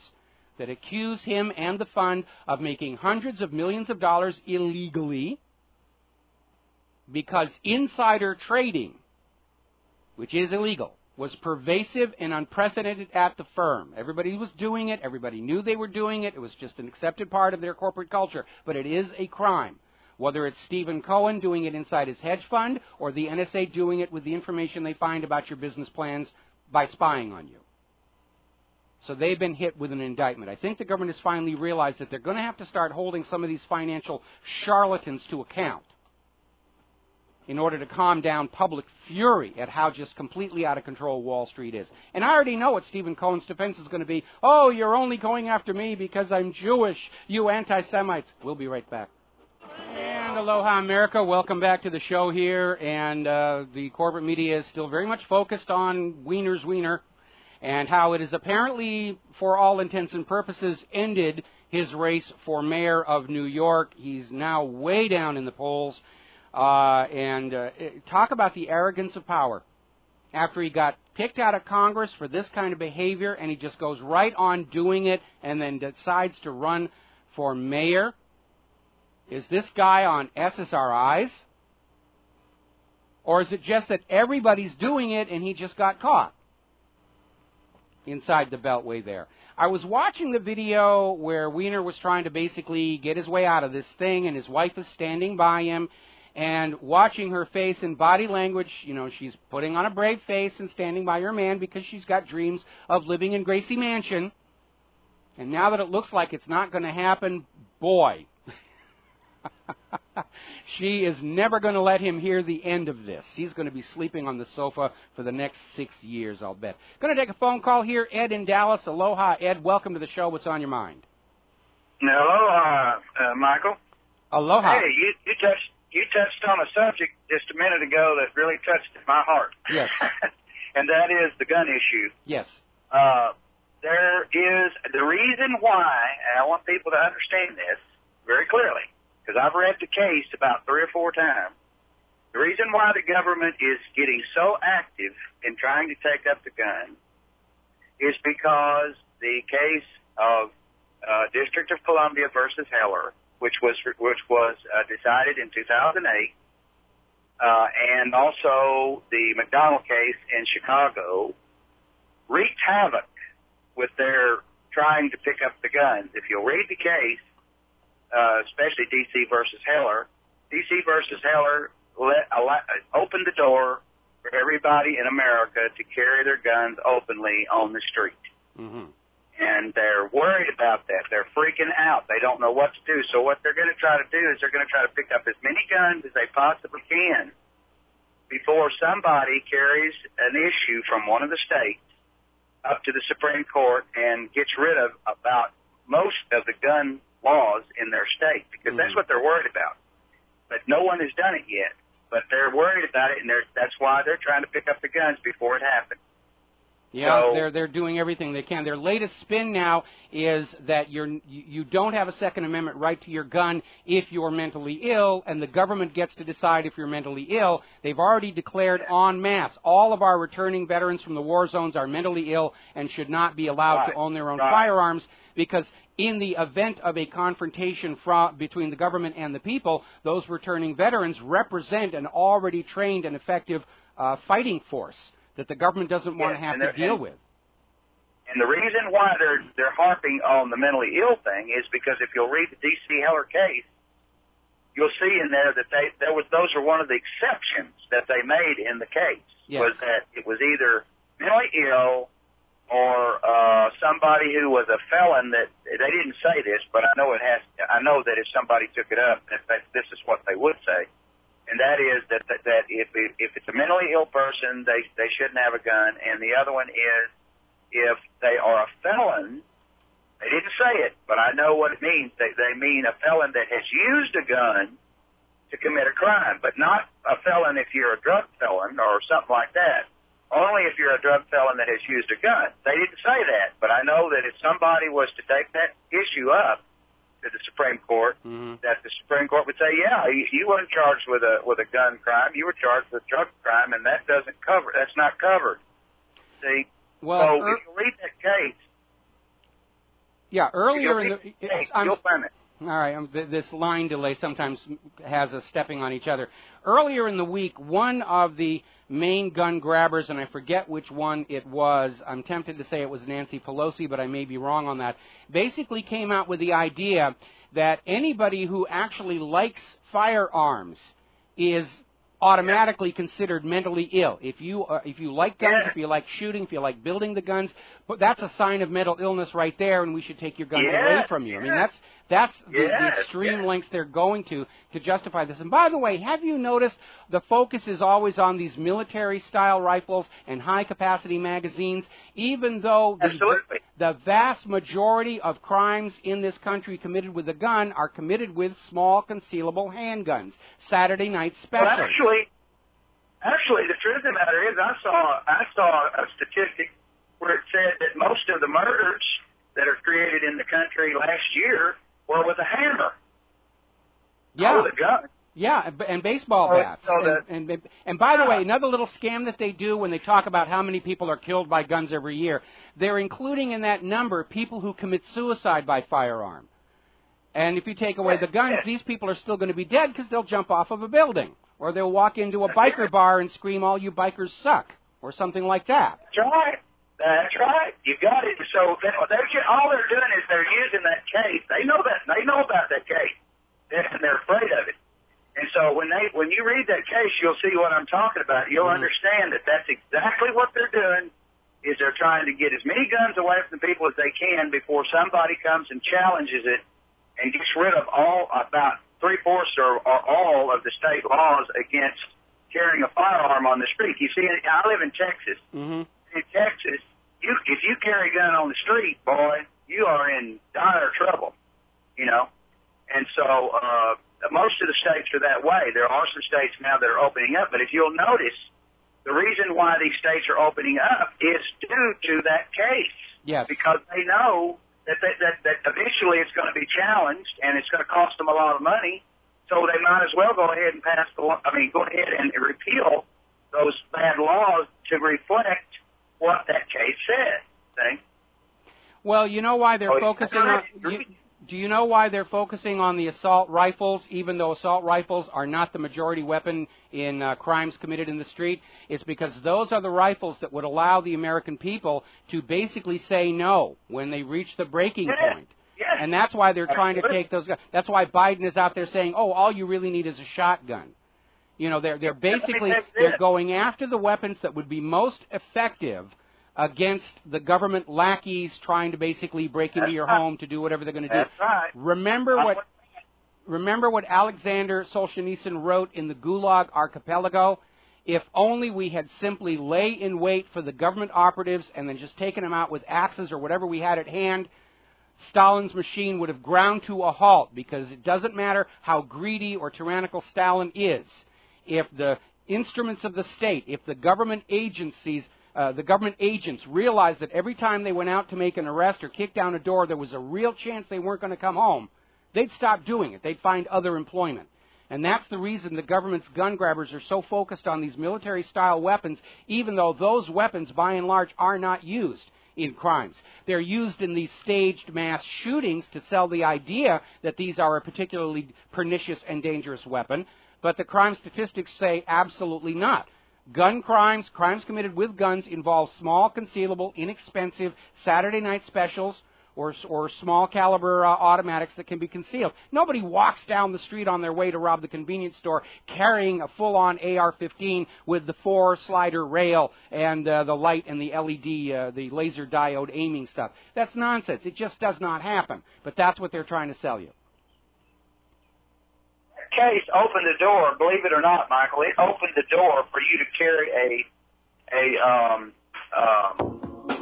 that accuse him and the fund of making hundreds of millions of dollars illegally, because insider trading, which is illegal, was pervasive and unprecedented at the firm. Everybody was doing it. Everybody knew they were doing it. It was just an accepted part of their corporate culture. But it is a crime. Whether it's Stephen Cohen doing it inside his hedge fund or the NSA doing it with the information they find about your business plans by spying on you. So they've been hit with an indictment. I think the government has finally realized that they're going to have to start holding some of these financial charlatans to account in order to calm down public fury at how just completely out of control Wall Street is. And I already know what Stephen Cohen's defense is going to be. Oh, you're only going after me because I'm Jewish, you anti-Semites. We'll be right back. And aloha, America. Welcome back to the show here. And the corporate media is still very much focused on Wiener's Wiener and how it is apparently, for all intents and purposes, ended his race for mayor of New York. He's now way down in the polls. Talk about the arrogance of power. After he got kicked out of Congress for this kind of behavior, and he just goes right on doing it and then decides to run for mayor. Is this guy on SSRIs? Or is it just that everybody's doing it and he just got caught inside the Beltway there? I was watching the video where Wiener was trying to basically get his way out of this thing, and his wife is standing by him and watching her face and body language. You know, she's putting on a brave face and standing by her man because she's got dreams of living in Gracie Mansion. And now that it looks like it's not going to happen, boy, she is never going to let him hear the end of this. He's going to be sleeping on the sofa for the next 6 years, I'll bet. Going to take a phone call here. Ed in Dallas. Aloha, Ed. Welcome to the show. What's on your mind? Aloha, Michael. Aloha. Hey, you touched on a subject just a minute ago that really touched my heart. Yes. And that is the gun issue. Yes. There is the reason why, and I want people to understand this very clearly, because I've read the case about 3 or 4 times. The reason why the government is getting so active in trying to take up the gun is because the case of District of Columbia versus Heller, which was decided in 2008, and also the McDonald case in Chicago, wreaked havoc with their trying to pick up the guns. If you'll read the case, especially D.C. versus Heller, D.C. versus Heller opened the door for everybody in America to carry their guns openly on the street. Mm-hmm. And they're worried about that. They're freaking out. They don't know what to do. So what they're going to try to do is they're going to try to pick up as many guns as they possibly can before somebody carries an issue from one of the states up to the Supreme Court and gets rid of about most of the gun laws in their state, because that's what they're worried about. But no one has done it yet. But they're worried about it, and that's why they're trying to pick up the guns before it happens. Yeah, they're doing everything they can. Their latest spin now is that you don't have a Second Amendment right to your gun if you're mentally ill, and the government gets to decide if you're mentally ill. They've already declared en masse all of our returning veterans from the war zones are mentally ill and should not be allowed to own their own firearms, because in the event of a confrontation between the government and the people, those returning veterans represent an already trained and effective fighting force that the government doesn't want to have to deal with. And the reason why they're harping on the mentally ill thing is because if you'll read the D.C. Heller case, you'll see in there that those are one of the exceptions that they made in the case. Yes. Was that it was either mentally ill or somebody who was a felon. That they didn't say this, but I know that if somebody took it up, this is what they would say. And that is that if it's a mentally ill person, they shouldn't have a gun. And the other one is if they are a felon. They didn't say it, but I know what it means. They mean a felon that has used a gun to commit a crime, but not a felon if you're a drug felon or something like that. Only if you're a drug felon that has used a gun. They didn't say that, but I know that if somebody was to take that issue up to the Supreme Court, that the Supreme Court would say, yeah, you weren't charged with a gun crime, you were charged with a drug crime, and that's not covered. See? Well, so if you read that case, earlier in the you'll find it. All right, this line delay sometimes has us stepping on each other. Earlier in the week, one of the main gun grabbers, and I forget which one it was, I'm tempted to say it was Nancy Pelosi, but I may be wrong on that, basically came out with the idea that anybody who actually likes firearms is automatically considered mentally ill. If you like guns, if you like shooting, if you like building the guns, but that's a sign of mental illness right there, and we should take your guns away from you. I mean, that's the extreme lengths they're going to justify this. And by the way, have you noticed the focus is always on these military-style rifles and high-capacity magazines, even though the vast majority of crimes in this country committed with a gun are committed with small, concealable handguns. Saturday night specials. Well, actually, the truth of the matter is, I saw a statistic where it said that most of the murders that are created in the country last year were with a hammer. Yeah. With a gun. Yeah, and baseball bats. And by the way, another little scam that they do when they talk about how many people are killed by guns every year, they're including in that number people who commit suicide by firearm. And if you take away the guns, these people are still going to be dead because they'll jump off of a building. Or they'll walk into a biker bar and scream, all you bikers suck, or something like that. That's right. That's right. You got it. So all they're doing is they're using that case. They know that. They know about that case, and they're afraid of it. And so when you read that case, you'll see what I'm talking about. You'll understand that that's exactly what they're doing. Is they're trying to get as many guns away from the people as they can before somebody comes and challenges it and gets rid of about 3/4 or all of the state laws against carrying a firearm on the street. You see, I live in Texas. In Texas, if you carry a gun on the street, boy, you are in dire trouble, you know. And so most of the states are that way. There are some states now that are opening up, but if you'll notice, the reason why these states are opening up is due to that case. Yes. Because they know that eventually it's going to be challenged and it's going to cost them a lot of money, so they might as well go ahead and go ahead and repeal those bad laws to reflect what that case said. See? Well, you know why they're focusing on... Do you know why they're focusing on the assault rifles, even though assault rifles are not the majority weapon in crimes committed in the street? It's because those are the rifles that would allow the American people to basically say no when they reach the breaking point. Yes. And that's why they're trying to take those guns. That's why Biden is out there saying, oh, all you really need is a shotgun. You know, they're basically they're going after the weapons that would be most effective against the government lackeys trying to basically break into your home to do whatever they're going to do. That's right. Remember what Alexander Solzhenitsyn wrote in the Gulag Archipelago? If only we had simply lay in wait for the government operatives and then just taken them out with axes or whatever we had at hand, Stalin's machine would have ground to a halt, because it doesn't matter how greedy or tyrannical Stalin is. If the instruments of the state, if the government agencies, the government agents realized that every time they went out to make an arrest or kick down a door, there was a real chance they weren't going to come home, they'd stop doing it. They'd find other employment. And that's the reason the government's gun grabbers are so focused on these military-style weapons, even though those weapons, by and large, are not used in crimes. They're used in these staged mass shootings to sell the idea that these are a particularly pernicious and dangerous weapon, but the crime statistics say absolutely not. Gun crimes, crimes committed with guns, involve small, concealable, inexpensive Saturday night specials or small caliber automatics that can be concealed. Nobody walks down the street on their way to rob the convenience store carrying a full-on AR-15 with the 4-slider rail and the light and the LED, the laser diode aiming stuff. That's nonsense. It just does not happen. But that's what they're trying to sell you. Case opened the door, believe it or not, Michael. It opened the door for you to carry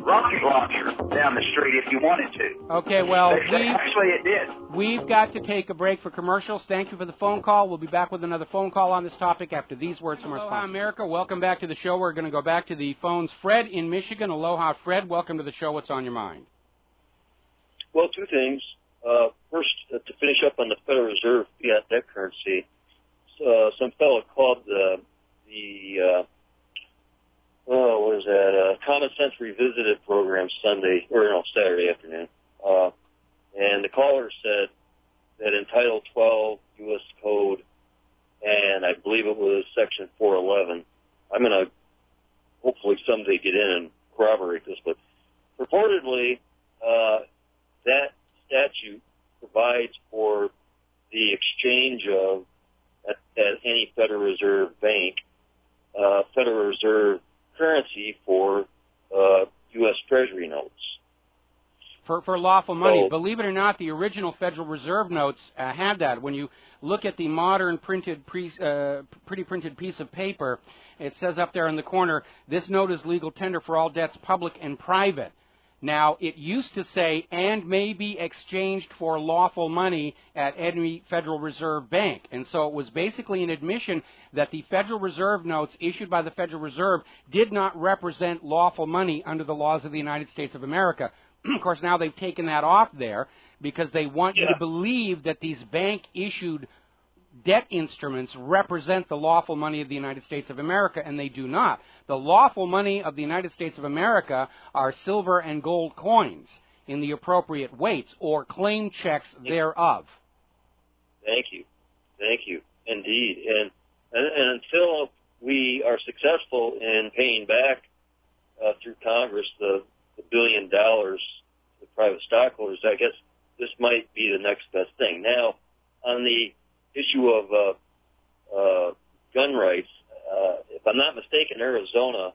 rocket launcher down the street if you wanted to. Okay, well, actually it did. We've got to take a break for commercials. Thank you for the phone call. We'll be back with another phone call on this topic after these words from our sponsor. Aloha, America. Welcome back to the show. We're going to go back to the phones. Fred in Michigan. Aloha, Fred. Welcome to the show. What's on your mind? Well, two things. First, to finish up on the Federal Reserve fiat debt currency, some fellow called the Common Sense Revisited program Saturday afternoon. And the caller said that in Title 12 U.S. Code, and I believe it was Section 411, I'm going to hopefully someday get in and corroborate this, but purportedly that statute provides for the exchange of, at any Federal Reserve bank, Federal Reserve currency for U.S. Treasury notes. For lawful money. So, believe it or not, the original Federal Reserve notes had that. When you look at the modern pretty printed piece of paper, it says up there in the corner, this note is legal tender for all debts public and private. Now, it used to say, and may be exchanged for lawful money at any Federal Reserve bank. And so it was basically an admission that the Federal Reserve notes issued by the Federal Reserve did not represent lawful money under the laws of the United States of America. Of course, now they've taken that off there because they want you to believe that these bank-issued debt instruments represent the lawful money of the United States of America, and they do not. The lawful money of the United States of America are silver and gold coins in the appropriate weights or claim checks thereof. Thank you. Thank you. Indeed. And until we are successful in paying back through Congress the $1 billion to private stockholders, I guess this might be the next best thing. Now, on the issue of gun rights, if I'm not mistaken, Arizona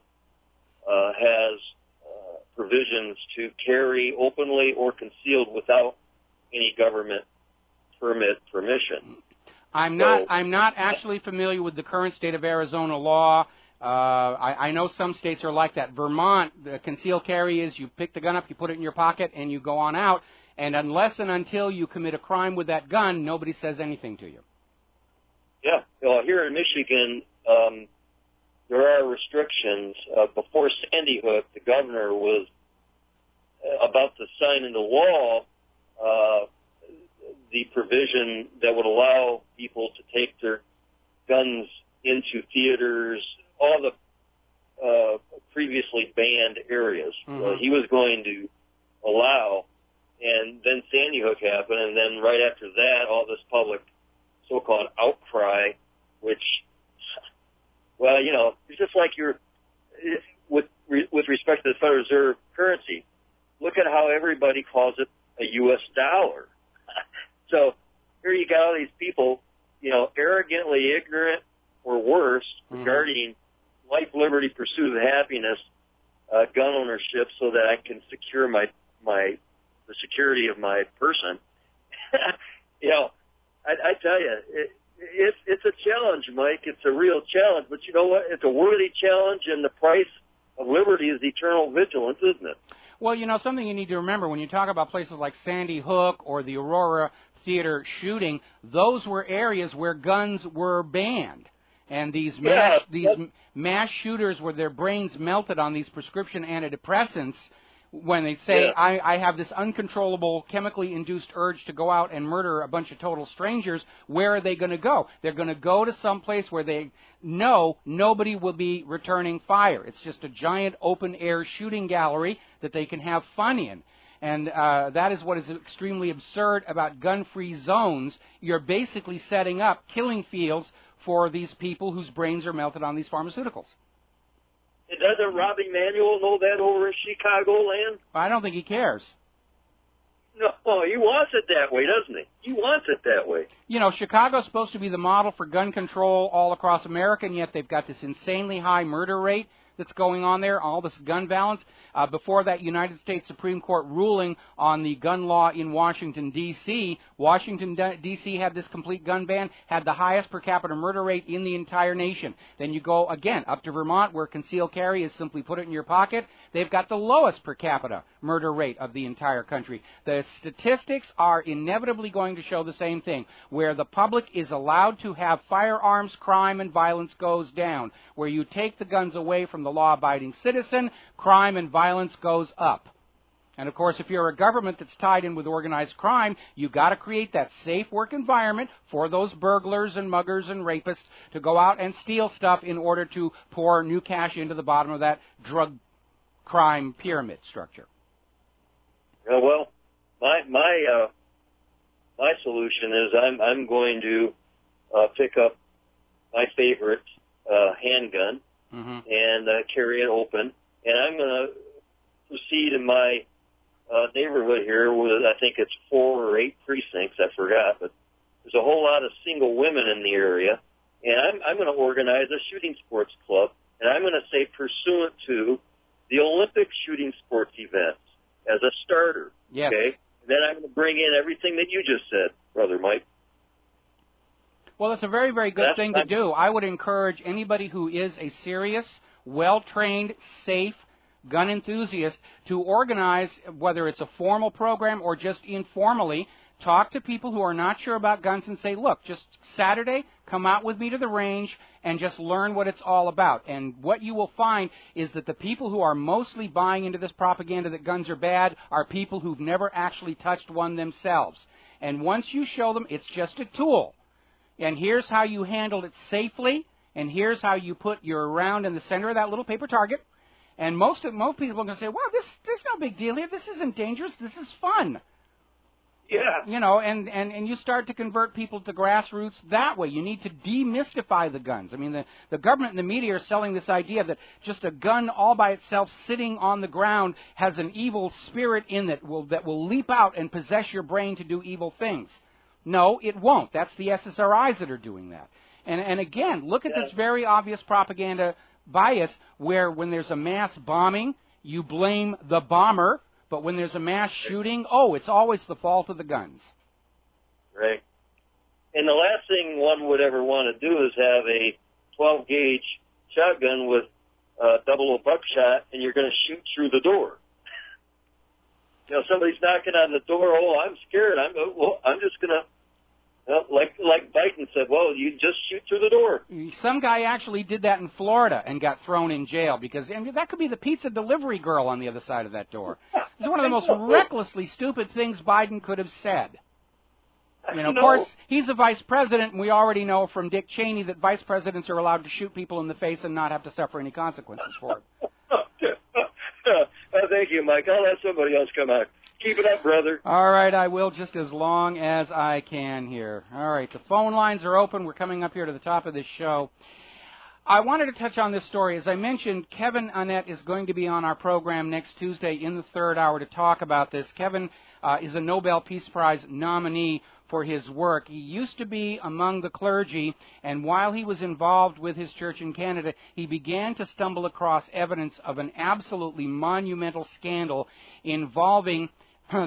has provisions to carry openly or concealed without any government permission. I'm not actually familiar with the current state of Arizona law. I know some states are like that. Vermont, the concealed carry is you pick the gun up, you put it in your pocket, and you go on out. And unless and until you commit a crime with that gun, nobody says anything to you. Yeah. Well, here in Michigan, there are restrictions. Before Sandy Hook, the governor was about to sign into law the provision that would allow people to take their guns into theaters, all the previously banned areas. He was going to allow, and then Sandy Hook happened, and then right after that, all this public so-called outcry, which, well, you know, it's just like with respect to the Federal Reserve currency. Look at how everybody calls it a U.S. dollar. So here you got all these people, you know, arrogantly ignorant or worse regarding life, liberty, pursuit of happiness, gun ownership, so that I can secure the security of my person. You know, I tell you, it's a challenge, Mike. It's a real challenge. But you know what? It's a worthy challenge, and the price of liberty is eternal vigilance, isn't it? Well, you know, something you need to remember when you talk about places like Sandy Hook or the Aurora Theater shooting, those were areas where guns were banned. And these mass shooters where their brains melted on these prescription antidepressants, when they say, I have this uncontrollable chemically induced urge to go out and murder a bunch of total strangers, where are they going to go? They're going to go to some place where they know nobody will be returning fire. It's just a giant open-air shooting gallery that they can have fun in. And that is what is extremely absurd about gun-free zones. You're basically setting up killing fields for these people whose brains are melted on these pharmaceuticals. Doesn't Rob Emanuel know that over in Chicagoland? I don't think he cares. No, he wants it that way, doesn't he? He wants it that way. You know, Chicago's supposed to be the model for gun control all across America, and yet they've got this insanely high murder rate. that's going on there, all this gun violence. Before that United States Supreme Court ruling on the gun law in Washington, D.C., Washington, D.C. had this complete gun ban, had the highest per capita murder rate in the entire nation. Then you go, again, up to Vermont, where concealed carry is simply put it in your pocket. They've got the lowest per capita murder rate of the entire country. The statistics are inevitably going to show the same thing. Where the public is allowed to have firearms, crime and violence goes down. Where you take the guns away from the law-abiding citizen, crime and violence goes up. And, of course, if you're a government that's tied in with organized crime, you've got to create that safe work environment for those burglars and muggers and rapists to go out and steal stuff in order to pour new cash into the bottom of that drug crime pyramid structure. Well, my solution is I'm going to pick up my favorite handgun and carry it open, and I'm going to proceed in my neighborhood here with, I think it's 4 or 8 precincts, I forgot, but there's a whole lot of single women in the area, and I'm going to organize a shooting sports club, and I'm going to say pursuant to the Olympic shooting sports events as a starter. Yes. Okay? And then I'm going to bring in everything that you just said, Brother Mike. Well, it's a very, very good thing to do. I would encourage anybody who is a serious, well-trained, safe gun enthusiast to organize, whether it's a formal program or just informally, talk to people who are not sure about guns and say, look, just Saturday, come out with me to the range and just learn what it's all about. And what you will find is that the people who are mostly buying into this propaganda that guns are bad are people who've never actually touched one themselves. And once you show them it's just a tool, and here's how you handle it safely, and here's how you put your round in the center of that little paper target, and most people are going to say, wow, there's no big deal here. This isn't dangerous. This is fun. Yeah. You know, and you start to convert people to grassroots that way. You need to demystify the guns. I mean, the government and the media are selling this idea that just a gun all by itself sitting on the ground has an evil spirit in it that will leap out and possess your brain to do evil things. No, it won't. That's the SSRIs that are doing that. And again, look at this very obvious propaganda bias where when there's a mass bombing, you blame the bomber, but when there's a mass shooting, oh, it's always the fault of the guns. Right. And the last thing one would ever want to do is have a 12-gauge shotgun with double buckshot, and you're going to shoot through the door. You know, somebody's knocking on the door. Oh, I'm scared. I'm just going to, like Biden said, well, you just shoot through the door. Some guy actually did that in Florida and got thrown in jail because that could be the pizza delivery girl on the other side of that door. It's one of the most recklessly stupid things Biden could have said. You know, of course, he's a vice president, and we already know from Dick Cheney that vice presidents are allowed to shoot people in the face and not have to suffer any consequences for it. Thank you, Mike. I'll let somebody else come out. Keep it up, brother. All right, I will, just as long as I can here. All right, the phone lines are open. We're coming up here to the top of this show. I wanted to touch on this story. As I mentioned, Kevin Annett is going to be on our program next Tuesday in the third hour to talk about this. Kevin is a Nobel Peace Prize nominee for his work. He used to be among the clergy, and while he was involved with his church in Canada, he began to stumble across evidence of an absolutely monumental scandal involving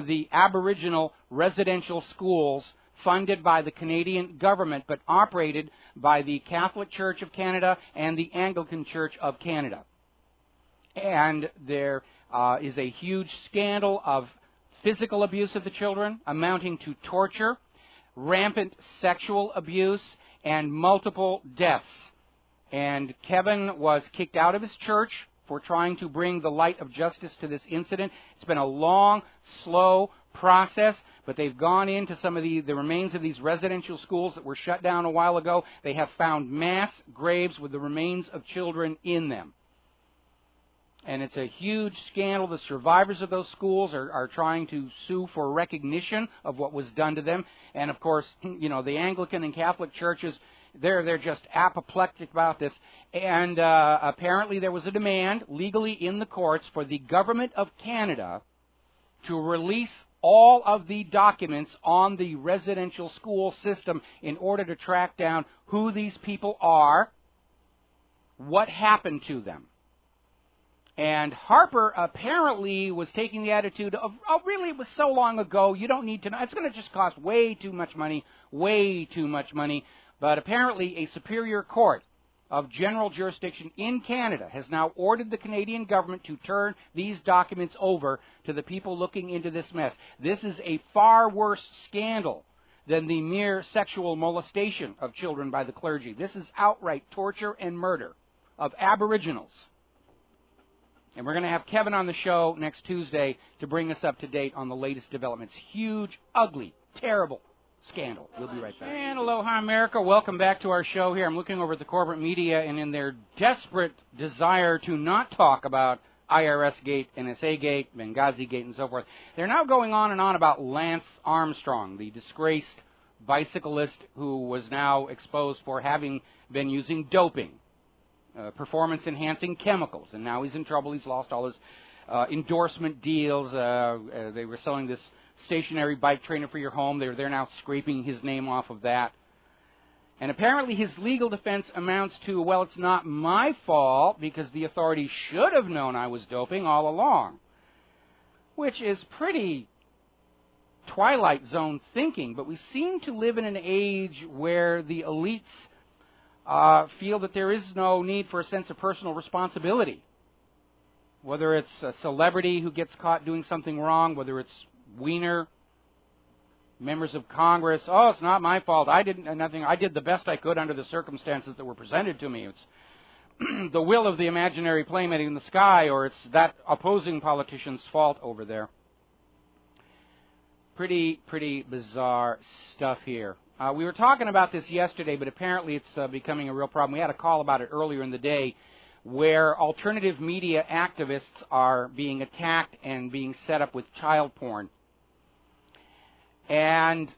the Aboriginal residential schools funded by the Canadian government but operated by the Catholic Church of Canada and the Anglican Church of Canada. And there is a huge scandal of physical abuse of the children amounting to torture, rampant sexual abuse, and multiple deaths. And Kevin was kicked out of his church for trying to bring the light of justice to this incident. It's been a long, slow process, but they've gone into some of the remains of these residential schools that were shut down a while ago. They have found mass graves with the remains of children in them. And it's a huge scandal. The survivors of those schools are trying to sue for recognition of what was done to them. And, of course, you know, the Anglican and Catholic churches, they're just apoplectic about this. And apparently there was a demand legally in the courts for the government of Canada to release all of the documents on the residential school system in order to track down who these people are, what happened to them. And Harper apparently was taking the attitude of, oh, really, it was so long ago, you don't need to know. It's going to just cost way too much money, way too much money. But apparently a superior court of general jurisdiction in Canada has now ordered the Canadian government to turn these documents over to the people looking into this mess. This is a far worse scandal than the mere sexual molestation of children by the clergy. This is outright torture and murder of Aboriginals. And we're going to have Kevin on the show next Tuesday to bring us up to date on the latest developments. Huge, ugly, terrible scandal. We'll be right back. And aloha, America. Welcome back to our show here. I'm looking over at the corporate media, and in their desperate desire to not talk about IRS Gate, NSA Gate, Benghazi Gate, and so forth, they're now going on and on about Lance Armstrong, the disgraced bicyclist who was now exposed for having been using doping. Performance-enhancing chemicals, and now he's in trouble. He's lost all his endorsement deals. They were selling this stationary bike trainer for your home. They're now scraping his name off of that. And apparently his legal defense amounts to, well, it's not my fault because the authorities should have known I was doping all along, which is pretty Twilight Zone thinking. But we seem to live in an age where the elites feel that there is no need for a sense of personal responsibility. Whether it's a celebrity who gets caught doing something wrong, whether it's Wiener, members of Congress, oh, it's not my fault. I didn't nothing. I did the best I could under the circumstances that were presented to me. It's the will of the imaginary playmate in the sky, or it's that opposing politician's fault over there. Pretty bizarre stuff here. We were talking about this yesterday, but apparently it's becoming a real problem. We had a call about it earlier in the day where alternative media activists are being attacked and being set up with child porn. And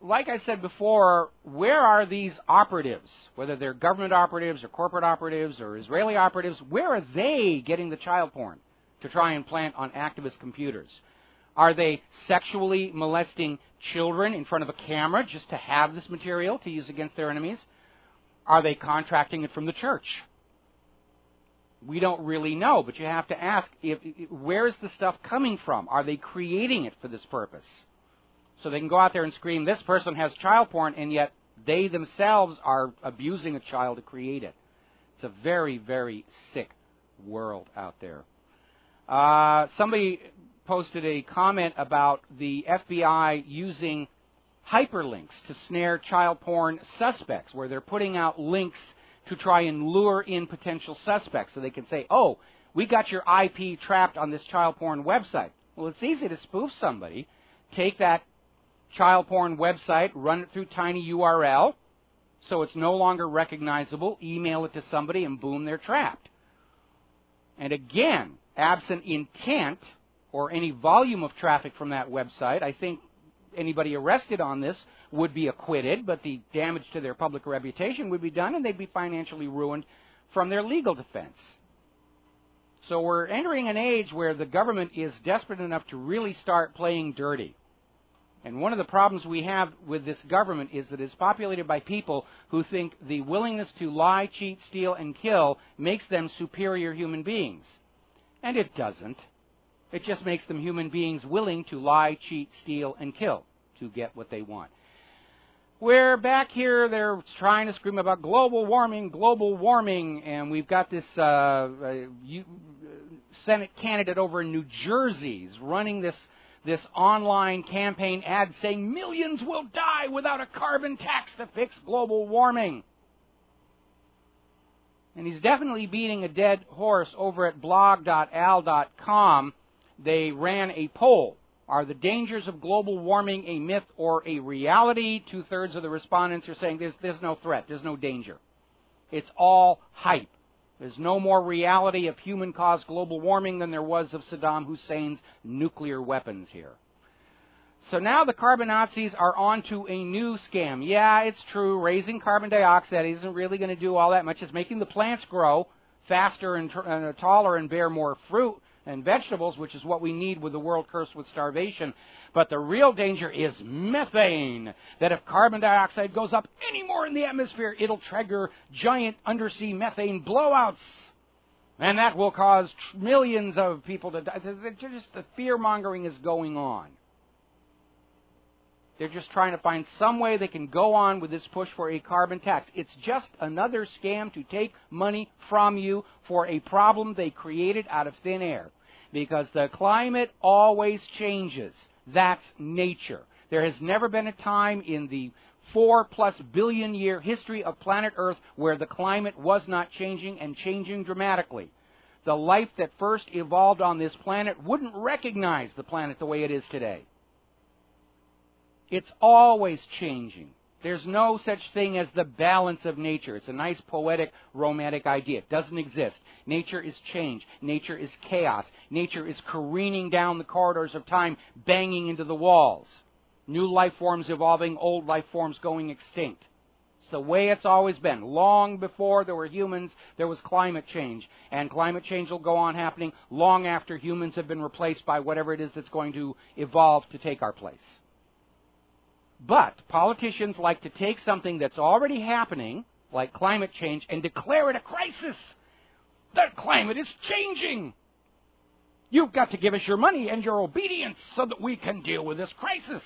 like I said before, where are these operatives, whether they're government operatives or corporate operatives or Israeli operatives, where are they getting the child porn to try and plant on activist computers? Are they sexually molesting children in front of a camera just to have this material to use against their enemies? Are they contracting it from the church? We don't really know, but you have to ask, where is the stuff coming from? Are they creating it for this purpose? So they can go out there and scream, this person has child porn, and yet they themselves are abusing a child to create it. It's a very, very sick world out there. Somebody posted a comment about the FBI using hyperlinks to snare child porn suspects, where they're putting out links to try and lure in potential suspects so they can say, oh, we got your IP trapped on this child porn website. Well, it's easy to spoof somebody. Take that child porn website, run it through tinyURL so it's no longer recognizable, email it to somebody, and boom, they're trapped. And again, absent intent or any volume of traffic from that website, I think anybody arrested on this would be acquitted, but the damage to their public reputation would be done, and they'd be financially ruined from their legal defense. So we're entering an age where the government is desperate enough to really start playing dirty. And one of the problems we have with this government is that it's populated by people who think the willingness to lie, cheat, steal, and kill makes them superior human beings. And it doesn't. It just makes them human beings willing to lie, cheat, steal, and kill to get what they want. Where back here they're trying to scream about global warming, and we've got this Senate candidate over in New Jersey running this online campaign ad saying millions will die without a carbon tax to fix global warming. And he's definitely beating a dead horse. Over at blog.al.com, they ran a poll. Are the dangers of global warming a myth or a reality? 2/3 of the respondents are saying there's no threat, there's no danger. It's all hype. There's no more reality of human-caused global warming than there was of Saddam Hussein's nuclear weapons here. So now the carbon Nazis are onto a new scam. Yeah, it's true. Raising carbon dioxide isn't really going to do all that much. It's making the plants grow faster and taller and bear more fruit and vegetables, which is what we need with the world cursed with starvation. But the real danger is methane, that if carbon dioxide goes up any more in the atmosphere, it'll trigger giant undersea methane blowouts. And that will cause millions of people to die. Just the fear-mongering is going on. They're just trying to find some way they can go on with this push for a carbon tax. It's just another scam to take money from you for a problem they created out of thin air. Because the climate always changes. That's nature. There has never been a time in the 4+ billion year history of planet Earth where the climate was not changing and changing dramatically. The life that first evolved on this planet wouldn't recognize the planet the way it is today. It's always changing. There's no such thing as the balance of nature. It's a nice, poetic, romantic idea. It doesn't exist. Nature is change. Nature is chaos. Nature is careening down the corridors of time, banging into the walls. New life forms evolving, old life forms going extinct. It's the way it's always been. Long before there were humans, there was climate change. And climate change will go on happening long after humans have been replaced by whatever it is that's going to evolve to take our place. But politicians like to take something that's already happening, like climate change, and declare it a crisis. The climate is changing. You've got to give us your money and your obedience so that we can deal with this crisis.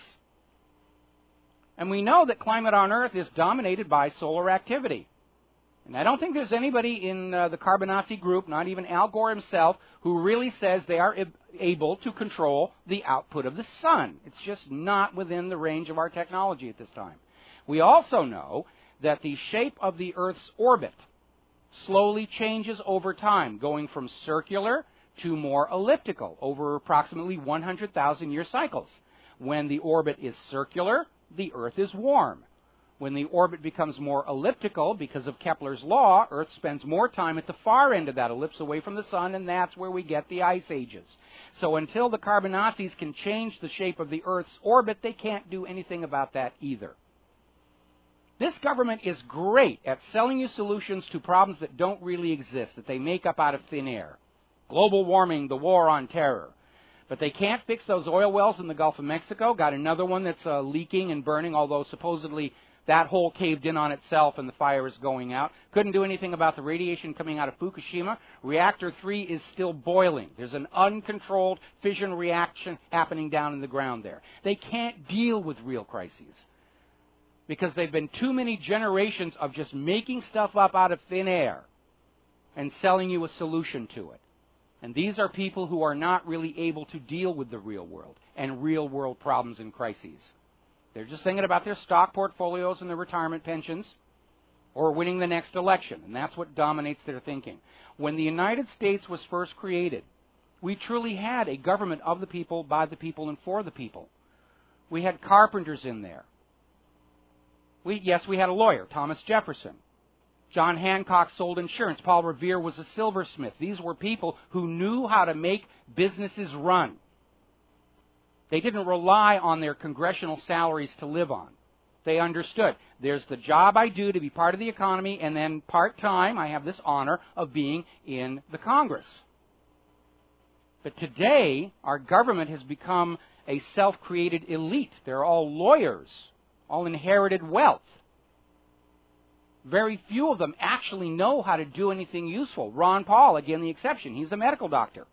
And we know that climate on Earth is dominated by solar activity. And I don't think there's anybody in the Carbonazi group, not even Al Gore himself, who really says they are able to control the output of the sun. It's just not within the range of our technology at this time. We also know that the shape of the Earth's orbit slowly changes over time, going from circular to more elliptical over approximately 100,000-year cycles. When the orbit is circular, the Earth is warm. When the orbit becomes more elliptical, because of Kepler's law, Earth spends more time at the far end of that ellipse away from the sun, and that's where we get the ice ages. So until the Carbonazis can change the shape of the Earth's orbit, they can't do anything about that either. This government is great at selling you solutions to problems that don't really exist, that they make up out of thin air. Global warming, the war on terror. But they can't fix those oil wells in the Gulf of Mexico. Got another one that's leaking and burning, although supposedly that hole caved in on itself and the fire is going out. Couldn't do anything about the radiation coming out of Fukushima. Reactor 3 is still boiling. There's an uncontrolled fission reaction happening down in the ground there. They can't deal with real crises because they've been too many generations of just making stuff up out of thin air and selling you a solution to it. And these are people who are not really able to deal with the real world and real world problems and crises. They're just thinking about their stock portfolios and their retirement pensions or winning the next election, and that's what dominates their thinking. When the United States was first created, we truly had a government of the people, by the people, and for the people. We had carpenters in there. Yes, we had a lawyer, Thomas Jefferson. John Hancock sold insurance. Paul Revere was a silversmith. These were people who knew how to make businesses run. They didn't rely on their congressional salaries to live on. They understood. There's the job I do to be part of the economy, and then part-time I have this honor of being in the Congress. But today, our government has become a self-created elite. They're all lawyers, all inherited wealth. Very few of them actually know how to do anything useful. Ron Paul, again, the exception. He's a medical doctor.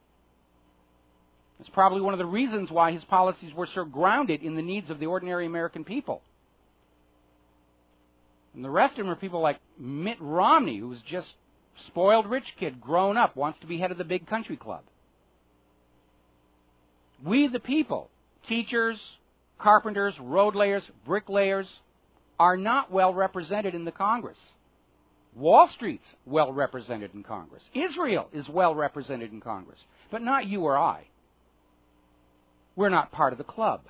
It's probably one of the reasons why his policies were so grounded in the needs of the ordinary American people. And the rest of them are people like Mitt Romney, who's just spoiled rich kid, grown up, wants to be head of the big country club. We, the people, teachers, carpenters, road layers, bricklayers, are not well represented in the Congress. Wall Street's well represented in Congress. Israel is well represented in Congress, but not you or I. We're not part of the club.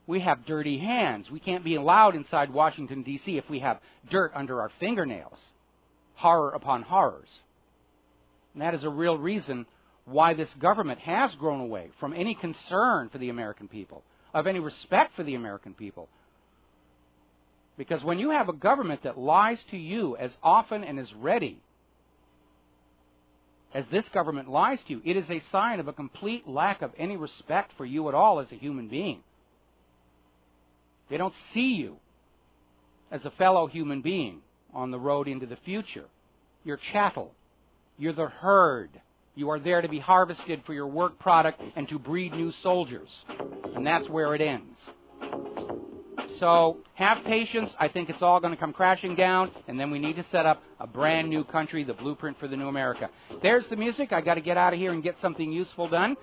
We have dirty hands. We can't be allowed inside Washington, D.C. if we have dirt under our fingernails. Horror upon horrors. And that is a real reason why this government has grown away from any concern for the American people, of any respect for the American people. Because when you have a government that lies to you as often and as ready as this government lies to you, it is a sign of a complete lack of any respect for you at all as a human being. They don't see you as a fellow human being on the road into the future. You're chattel. You're the herd. You are there to be harvested for your work product and to breed new soldiers. And that's where it ends. So have patience. I think it's all going to come crashing down, and then we need to set up a brand new country, the blueprint for the new America. There's the music. I got to get out of here and get something useful done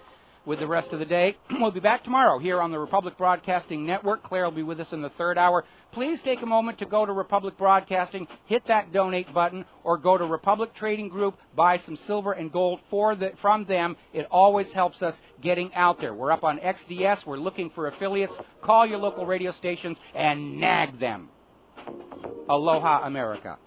with the rest of the day. We'll be back tomorrow here on the Republic Broadcasting Network. Claire will be with us in the third hour. Please take a moment to go to Republic Broadcasting, hit that donate button, or go to Republic Trading Group, buy some silver and gold from them. It always helps us getting out there. We're up on XDS. We're looking for affiliates. Call your local radio stations and nag them. Aloha, America.